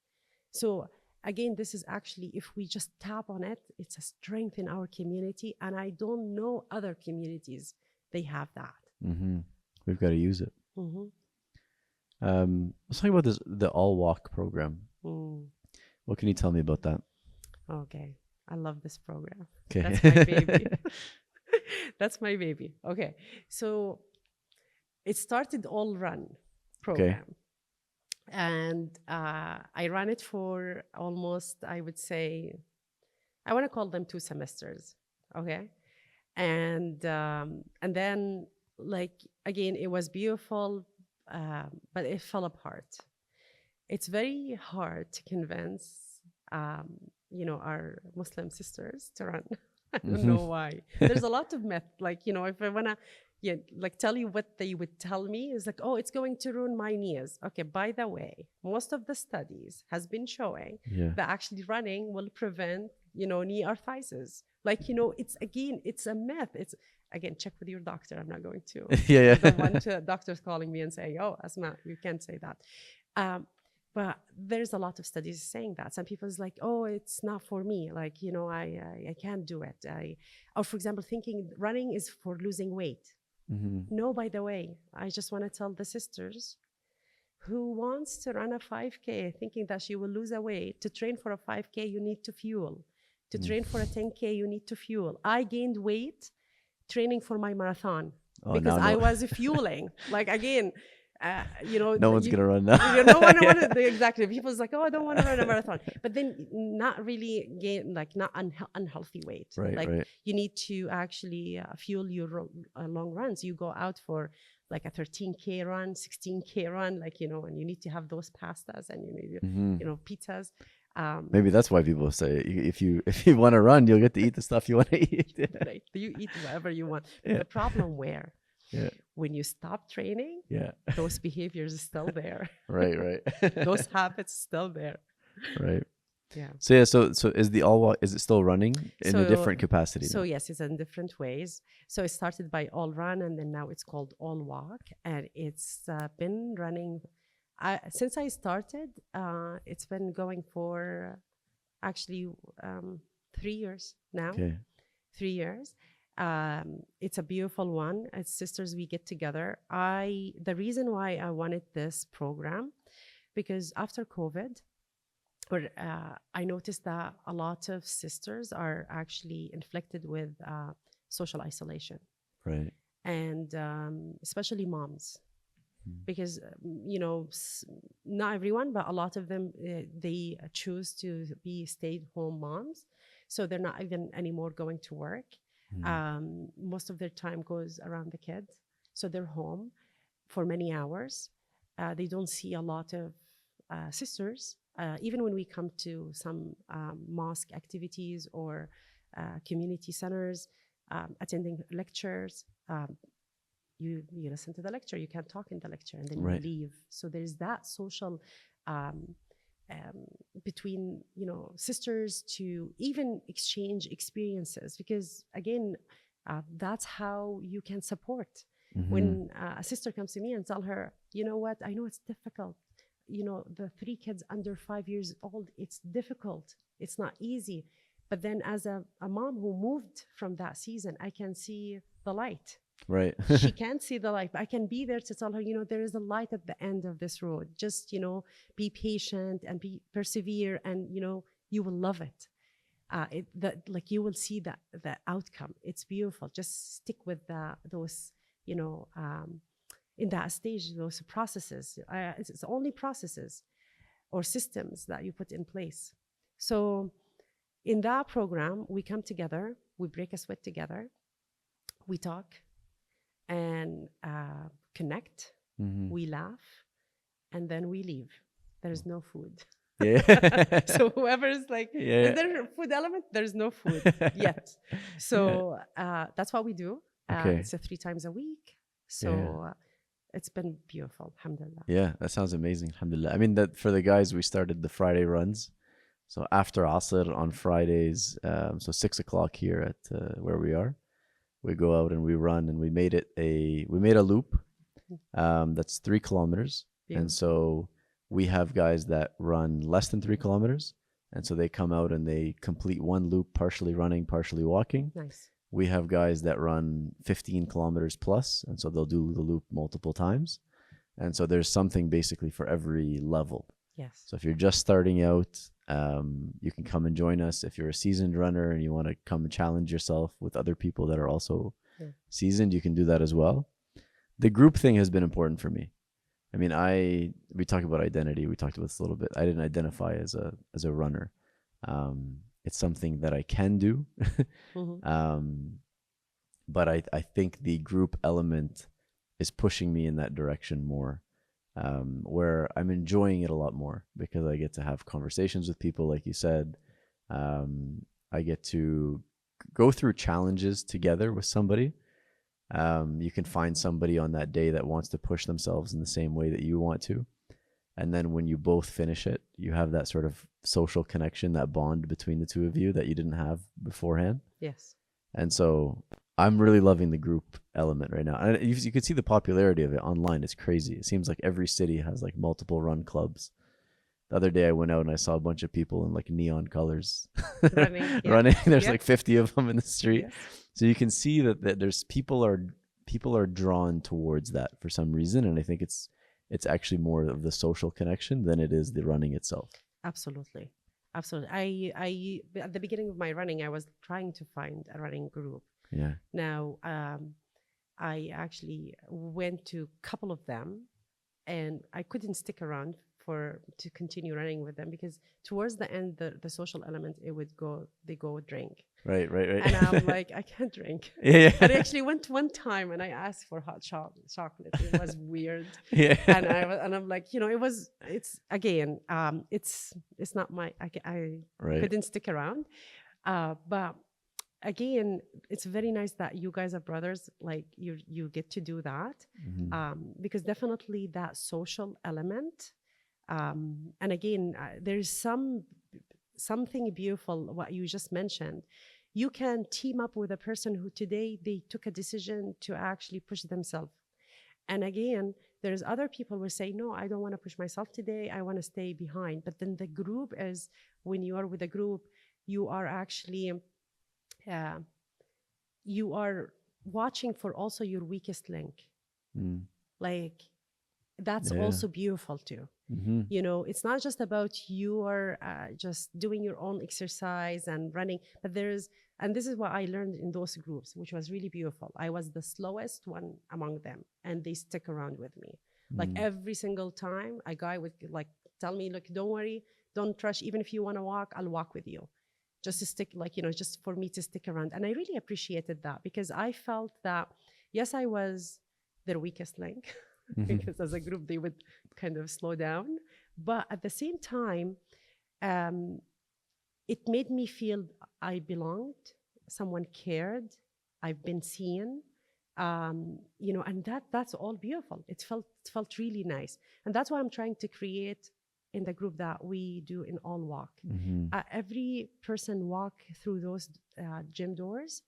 So again, this is actually, if we just tap on it, it's a strength in our community. And I don't know other communities, they have that. We've got to use it. Let's talk about the All Walk program. What can you tell me about that? Okay. I love this program. Okay. That's my baby. That's my baby. Okay. So it started All Run program. Okay. And I ran it for almost, I would say, I want to call them 2 semesters. Okay. And then, like, again, it was beautiful, but it fell apart. It's very hard to convince, our Muslim sisters to run. I don't know why. There's a lot of myth. Like, if I want to, tell you what they would tell me is like, oh, it's going to ruin my knees. Okay, by the way, most of the studies has been showing that actually running will prevent knee arthritis. Like, it's a myth. It's, again, check with your doctor. I'm not going to. Yeah, I don't yeah. want doctors calling me and saying, "Oh, Asma, you can't say that." But there's a lot of studies saying that. Some people is like, "Oh, it's not for me. Like, I can't do it." Or for example, thinking running is for losing weight. Hmm. No, by the way, I just want to tell the sisters who wants to run a 5K thinking that she will lose a weight. To train for a 5K, you need to fuel. To train for a 10K, you need to fuel. I gained weight training for my marathon Oh, because now I no, was fueling. Like, again, no one's gonna run now. no one Yeah. wanted exactly. People's like, "Oh, I don't want to run a marathon," but then not really gain, like, not unhealthy weight. Right, Like, right. you need to actually fuel your long runs. You go out for like a 13K run, 16K run, like, and you need to have those pastas and you need, Hmm. pizzas. Maybe that's why people say if you want to run, you'll get to eat the stuff you want to eat. Right. You eat whatever you want. Yeah. The problem where Yeah, when you stop training, yeah. those behaviors are still there. Right, right. Those habits still there. Right. Yeah. So yeah, so is the all walk, is it still running in a So, different capacity so now? yes, it's in different ways. So it started by All Run, and then now it's called All Walk, and it's been running. Since I started, it's been going for actually 3 years now. Okay. 3 years. It's a beautiful one. As sisters, we get together. The reason why I wanted this program, because after COVID, where I noticed that a lot of sisters are actually inflicted with social isolation, Right. and especially moms, Mm. because not everyone, but a lot of them, they choose to be stay-at-home moms, so they're not even anymore going to work. Most of their time goes around the kids, so they're home for many hours. They don't see a lot of sisters. Even when we come to some mosque activities or community centers, attending lectures, you listen to the lecture, you can't talk in the lecture, and then you Right. leave. So there's that social um, between sisters to even exchange experiences, because again, that's how you can support. When a sister comes to me and tell her, "You know what, I know it's difficult, the 3 kids under 5 years old, it's difficult, it's not easy, but then as a mom who moved from that season, I can see the light." Right. She can't see the light, but I can be there to tell her, there is a light at the end of this road. Just, be patient and be persevere, and you will love it. Like, you will see the outcome. It's beautiful. Just stick with those, in that stage, those processes. It's only processes or systems that you put in place. So in that program, we come together, we break a sweat together, we talk and connect, we laugh, and then we leave. There's no food. Yeah. So whoever is like, Yeah. is there a food element? There's no food yet. So that's what we do. Okay. It's 3 times a week. So it's been beautiful, alhamdulillah. Yeah, that sounds amazing. Alhamdulillah. I mean, that for the guys, we started the Friday runs. So after Asr on Fridays, so 6 o'clock here at where we are, we go out and we run, and we made a loop that's 3 kilometers. And so we have guys that run less than 3 kilometers. And so they come out and they complete one loop, partially running, partially walking. Nice. We have guys that run 15 kilometers plus, and so they'll do the loop multiple times. And so there's something basically for every level. Yes. So if you're just starting out, you can come and join us. If you're a seasoned runner and you want to come and challenge yourself with other people that are also seasoned, you can do that as well. The group thing has been important for me. I mean, we talked about identity. We talked about this a little bit. I didn't identify as a runner. It's something that I can do. But I think the group element is pushing me in that direction more, where I'm enjoying it a lot more because I get to have conversations with people, like you said. I get to go through challenges together with somebody. You can find somebody on that day that wants to push themselves in the same way that you want to. And then when you both finish it, you have that sort of social connection, that bond between the two of you that you didn't have beforehand. Yes. And so I'm really loving the group element right now. And you can see the popularity of it online. It's crazy. It seems like every city has like multiple run clubs. The other day I went out and I saw a bunch of people in like neon colors Running. Yeah. running. There's Yeah. like 50 of them in the street. Yes. So you can see that there's people are drawn towards that for some reason. And I think it's actually more of the social connection than it is the running itself. Absolutely. Absolutely. I at the beginning of my running, I was trying to find a running group. Yeah. Now, I actually went to a couple of them, and I couldn't stick around to continue running with them because towards the end, the social element, they go drink. Right. And I'm like, I can't drink. Yeah. But I actually went one time and I asked for hot chocolate. It was weird. Yeah. And I'm like, it's again, it's not I Right. couldn't stick around. But again, it's very nice that you guys are brothers. Like you get to do that, because definitely that social element. And again, there's something beautiful what you just mentioned. You can team up with a person who today they took a decision to actually push themselves. And again, there's other people who say, no, I don't want to push myself today. I want to stay behind. But then the group is, when you are with a group, you are actually, you are watching for also your weakest link. Like, that's also beautiful too. It's not just about you are just doing your own exercise and running, but and this is what I learned in those groups, which was really beautiful. I was the slowest one among them, and they stick around with me. Like every single time, a guy would like tell me, look, don't worry, don't rush. Even if you want to walk, I'll walk with you. Just to stick, just for me to stick around. And I really appreciated that because I felt that, yes, I was their weakest link. Because as a group they would kind of slow down, but at the same time it made me feel I belonged, someone cared, I've been seen, and that's all beautiful. It felt really nice, and that's why I'm trying to create in the group that we do in All Walk. Every person walk through those gym doors,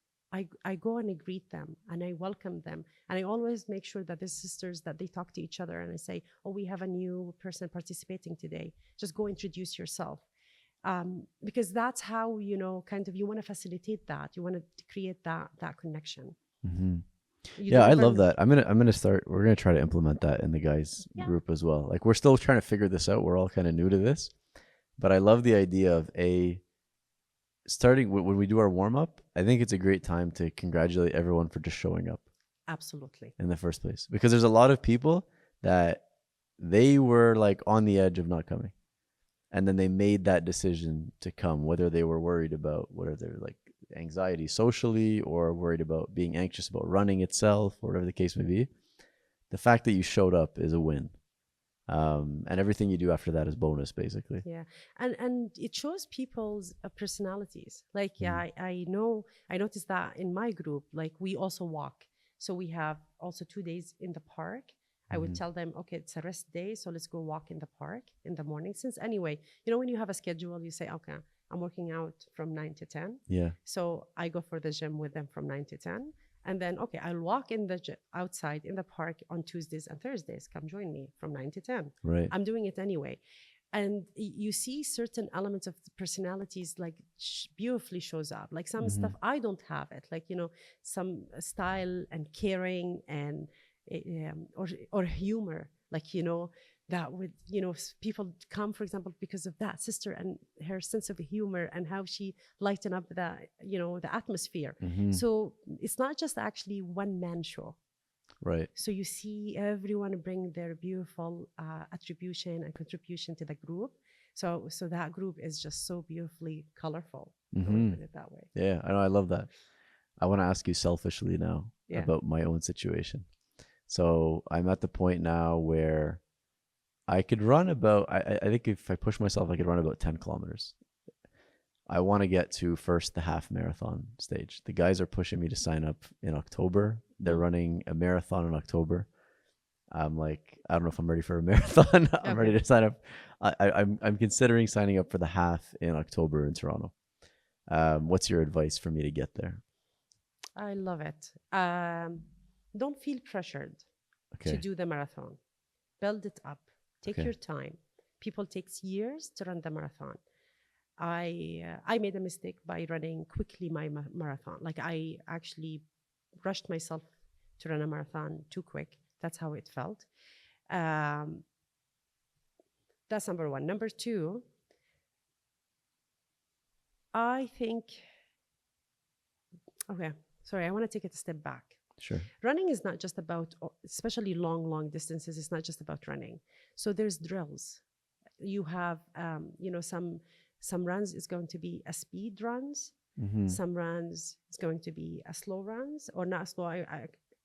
I go and I greet them and I welcome them. And I always make sure that the sisters, that they talk to each other and I say, oh, we have a new person participating today. Just go introduce yourself. Because that's how, kind of you want to facilitate that. You want to create that connection. Yeah, I love that. We're gonna try to implement that in the guys group as well. Like, we're still trying to figure this out. We're all kind of new to this, but I love the idea of starting when we do our warm-up. I think it's a great time to congratulate everyone for just showing up. Absolutely. In the first place, because there's a lot of people that they were like on the edge of not coming, and then they made that decision to come, whether they were worried about whether like anxiety socially or worried about being anxious about running itself or whatever the case may be. The fact that you showed up is a win. And everything you do after that is bonus, basically. Yeah, and it shows people's personalities. Like, I noticed that in my group, like we also walk. So we have also 2 days in the park. I would tell them, okay, it's a rest day, so let's go walk in the park in the morning. Since anyway, when you have a schedule, you say, okay, I'm working out from 9 to 10. Yeah. So I go for the gym with them from 9 to 10. And then, okay, I'll walk in the outside in the park on Tuesdays and Thursdays. Come join me from 9 to 10. Right. I'm doing it anyway. And you see certain elements of personalities like beautifully shows up. Like some stuff I don't have it. Like, some style and caring and or humor. Like, that would, people come, for example, because of that sister and her sense of humor and how she lighten up the atmosphere. So it's not just actually one man show. Right. So you see everyone bring their beautiful attribution and contribution to the group. So that group is just so beautifully colorful. I would put it that way. Yeah, I know. I love that. I want to ask you selfishly now about my own situation. So I'm at the point now where I could run about, I think if I push myself, I could run about 10 kilometers. I want to get to first the half marathon stage. The guys are pushing me to sign up in October. They're running a marathon in October. I'm like, I don't know if I'm ready for a marathon. I'm ready Okay. to sign up. I'm considering signing up for the half in October in Toronto. What's your advice for me to get there? I love it. Don't feel pressured to Okay. do the marathon. Build it up. Take Okay. your time. People takes years to run the marathon. I made a mistake by running quickly my marathon. Like I actually rushed myself to run a marathon too quick. That's how it felt. Um, that's number one. Number two, I think. Okay, sorry. I want to take it a step back. Sure. Running is not just about, especially long distances. It's not just about running. So there's drills. You have, some runs is going to be a speed runs. Mm-hmm. Some runs is going to be a slow runs or not slow,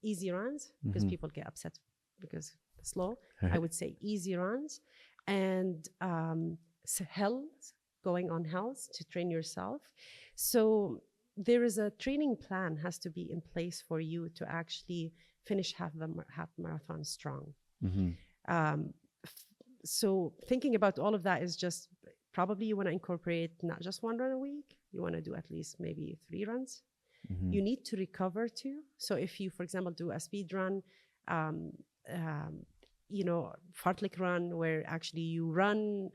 easy runs because Mm-hmm. people get upset because slow. I Right. would say easy runs and hills, going on hills to train yourself. So there is a training plan has to be in place for you to actually finish half marathon strong. Mm-hmm. Um, so thinking about all of that is just probably you want to incorporate not just one run a week. You want to do at least maybe 3 runs. Mm-hmm. You need to recover too. So if you, for example, do a speed run, um, um, fartlek run where actually you run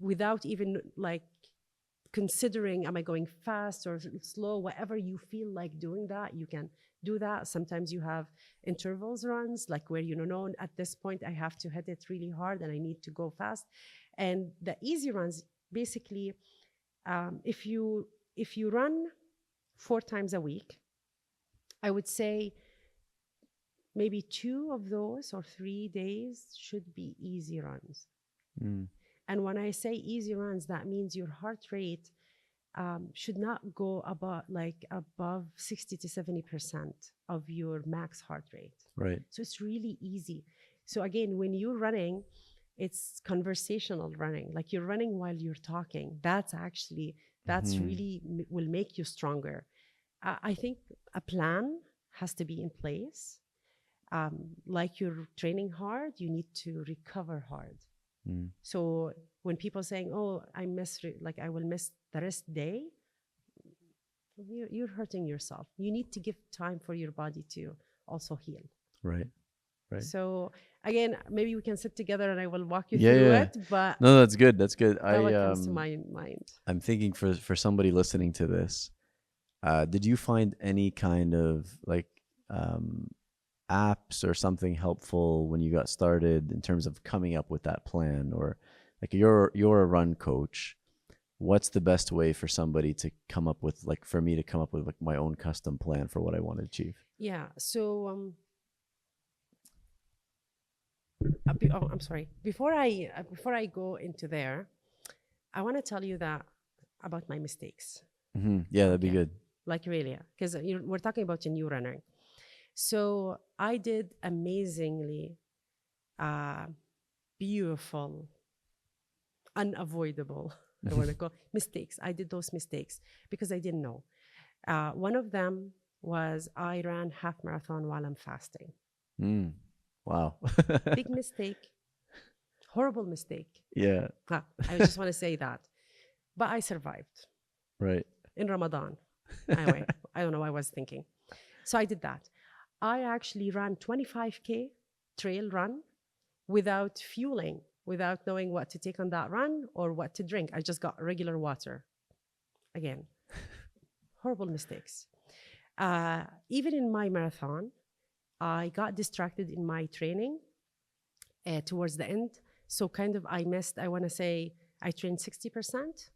without even like considering am I going fast or slow, whatever you feel like doing that, you can do that. Sometimes you have intervals runs, like where you know at this point I have to hit it really hard and I need to go fast. And the easy runs, basically, if you run 4 times a week, I would say maybe 2 of those or 3 days should be easy runs. Mm. And when I say easy runs, that means your heart rate should not go above 60 to 70% of your max heart rate. Right. So it's really easy. So again, when you're running, it's conversational running. Like you're running while you're talking. That's Mm-hmm. really will make you stronger. I think a plan has to be in place. Like you're training hard, you need to recover hard. Mm. So when people saying, "Oh, I will miss the rest day," you're hurting yourself. You need to give time for your body to also heal. Right. Right. So again, maybe we can sit together and I will walk you Yeah. through Yeah. it. But No, that's good. That's good. that what comes to my mind. I'm thinking for somebody listening to this, did you find any kind of like um, apps or something helpful when you got started in terms of coming up with that plan? Or like you're a run coach. What's the best way for somebody to come up with, like for me to come up with like my own custom plan for what I want to achieve? Yeah. So I'm sorry. Before I go into there, I want to tell you that about my mistakes. Mm-hmm. Yeah, that'd be Okay. good. Like really, because we're talking about a new runner. So I did amazingly uh, beautiful, unavoidable, I want to call mistakes. I did those mistakes because I didn't know. One of them was I ran half marathon while I'm fasting. Mm. Wow. Big mistake, horrible mistake. Yeah. I just want to say that. But I survived Right. in Ramadan. Anyway, I don't know what I was thinking. So I did that. I actually ran 25K trail run without fueling, without knowing what to take on that run or what to drink. I just got regular water. Again, horrible mistakes. Even in my marathon, I got distracted in my training towards the end. So kind of I missed, I want to say I trained 60%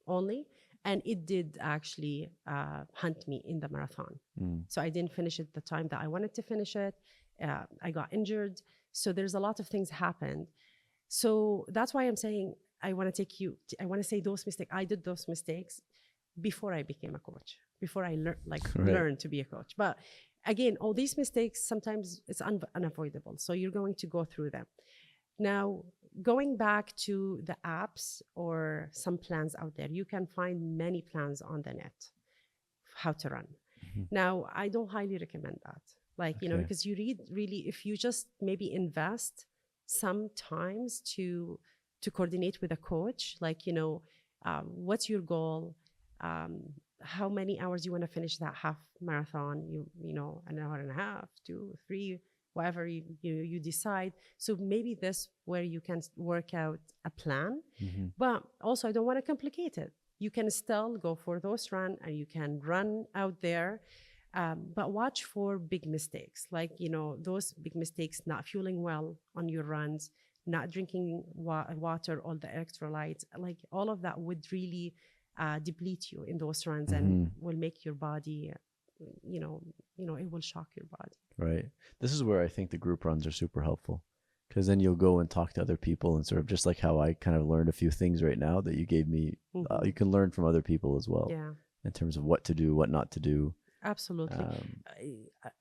only. And it did actually hunt me in the marathon. Mm. So I didn't finish it the time that I wanted to finish it. I got injured. So there's a lot of things happened. So that's why I'm saying I want to say those mistakes. I did those mistakes before I became a coach, before I learned to be a coach. But again, all these mistakes, sometimes it's unavoidable. So you're going to go through them. Now, going back to the apps or some plans out there, you can find many plans on the net, how to run. Mm-hmm. Now, I don't highly recommend that Like, Okay. because you read really, if you just maybe invest some times to coordinate with a coach, like, what's your goal? Um, how many hours you want to finish that half marathon? An hour and a half, 2, 3, whatever you decide. So maybe this where you can work out a plan, Mm-hmm. but also I don't want to complicate it. You can still go for those run and you can run out there, but watch for big mistakes, like those big mistakes: not fueling well on your runs, not drinking water, all the electrolytes, like all of that would really deplete you in those runs and Mm-hmm. will make your body, it will shock your body. Right. This is where I think the group runs are super helpful, because then you'll go and talk to other people, and sort of just like how I kind of learned a few things right now that you gave me, you can learn from other people as well Yeah, in terms of what to do, what not to do. absolutely. Um,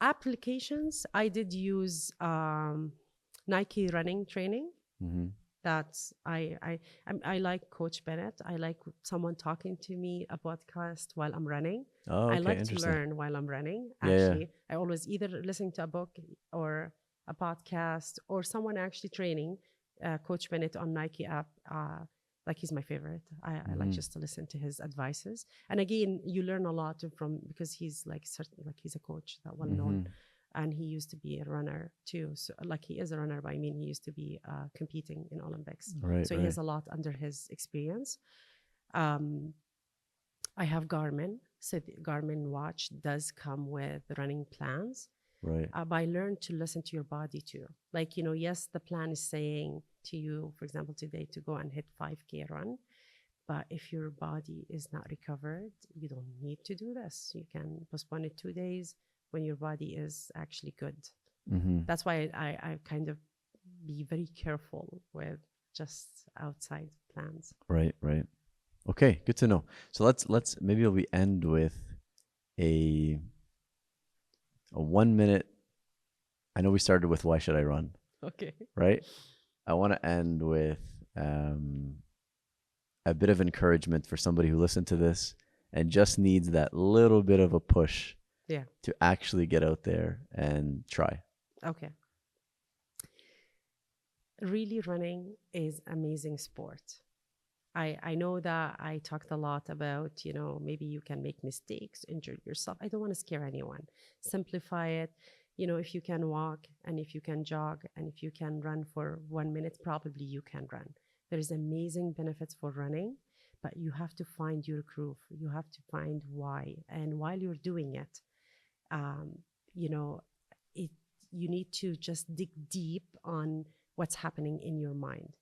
Applications, I did use Nike running training. mhm. That's I like Coach Bennett. I like someone talking to me, a podcast while I'm running. Oh, I okay, like to interesting. learn while I'm running. Yeah, yeah. Actually, I always either listen to a book or a podcast or someone actually training. Coach Bennett on Nike app. Like, he's my favorite. I like Mm-hmm. just to listen to his advices. And again, you learn a lot from, because he's like certain, like he's a coach that well known, Mm-hmm. and he used to be a runner too. So, like, he is a runner, but I mean, he used to be competing in Olympics. Right, So he right. has a lot under his experience. Um, I have Garmin. So the Garmin watch does come with running plans. Right. But I learned to listen to your body too. Like, yes, the plan is saying to you, for example, today to go and hit 5K run. But if your body is not recovered, you don't need to do this. You can postpone it 2 days when your body is actually good. Mm-hmm. That's why I kind of be very careful with just outside plans. Right, right. Okay, good to know. So let's maybe we end with a 1 minute. I know we started with why should I run, Okay. right? I want to end with a bit of encouragement for somebody who listened to this and just needs that little bit of a push Yeah. to actually get out there and try. Okay. Really, running is amazing sport. I know that I talked a lot about, maybe you can make mistakes, injure yourself. I don't want to scare anyone. Simplify it. If you can walk and if you can jog and if you can run for 1 minute, probably you can run. There's amazing benefits for running, but you have to find your groove. You have to find why. And while you're doing it, um, you know, it you need to just dig deep on what's happening in your mind.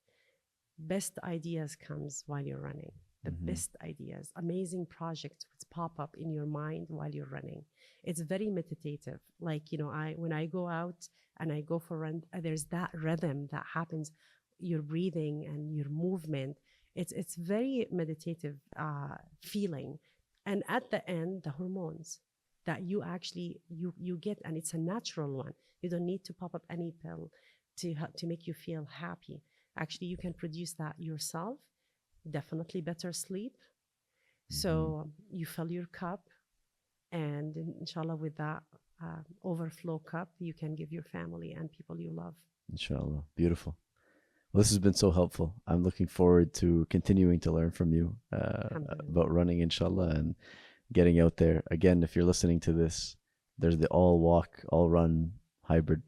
Best ideas comes while you're running. The best ideas, amazing projects would pop up in your mind while you're running. It's very meditative. Like, when I go out and I go for run, there's that rhythm that happens, your breathing and your movement. It's very meditative feeling. And at the end, the hormones that you get, and it's a natural one. You don't need to pop up any pill to make you feel happy. Actually, you can produce that yourself. Definitely better sleep. So you fill your cup, and inshallah, with that overflow cup, you can give your family and people you love. Inshallah. Beautiful. Well, this has been so helpful. I'm looking forward to continuing to learn from you about running, inshallah, and getting out there. Again, if you're listening to this, there's the all walk, all run hybrid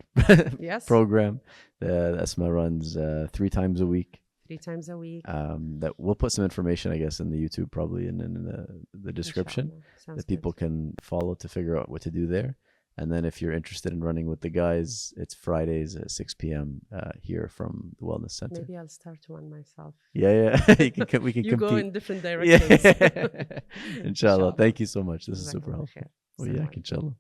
Yes. program. The Asma runs 3 times a week. 3 times a week. That we'll put some information, I guess, in the YouTube probably and in the description that people can follow to figure out what to do there. And then if you're interested in running with the guys, it's Fridays at 6 p.m. Here from the Wellness Center. Maybe I'll start one myself. Yeah. we can you compete. go in different directions. Inshallah. Thank you so much. This is super helpful. Jazakallah khair. Yeah, inshallah.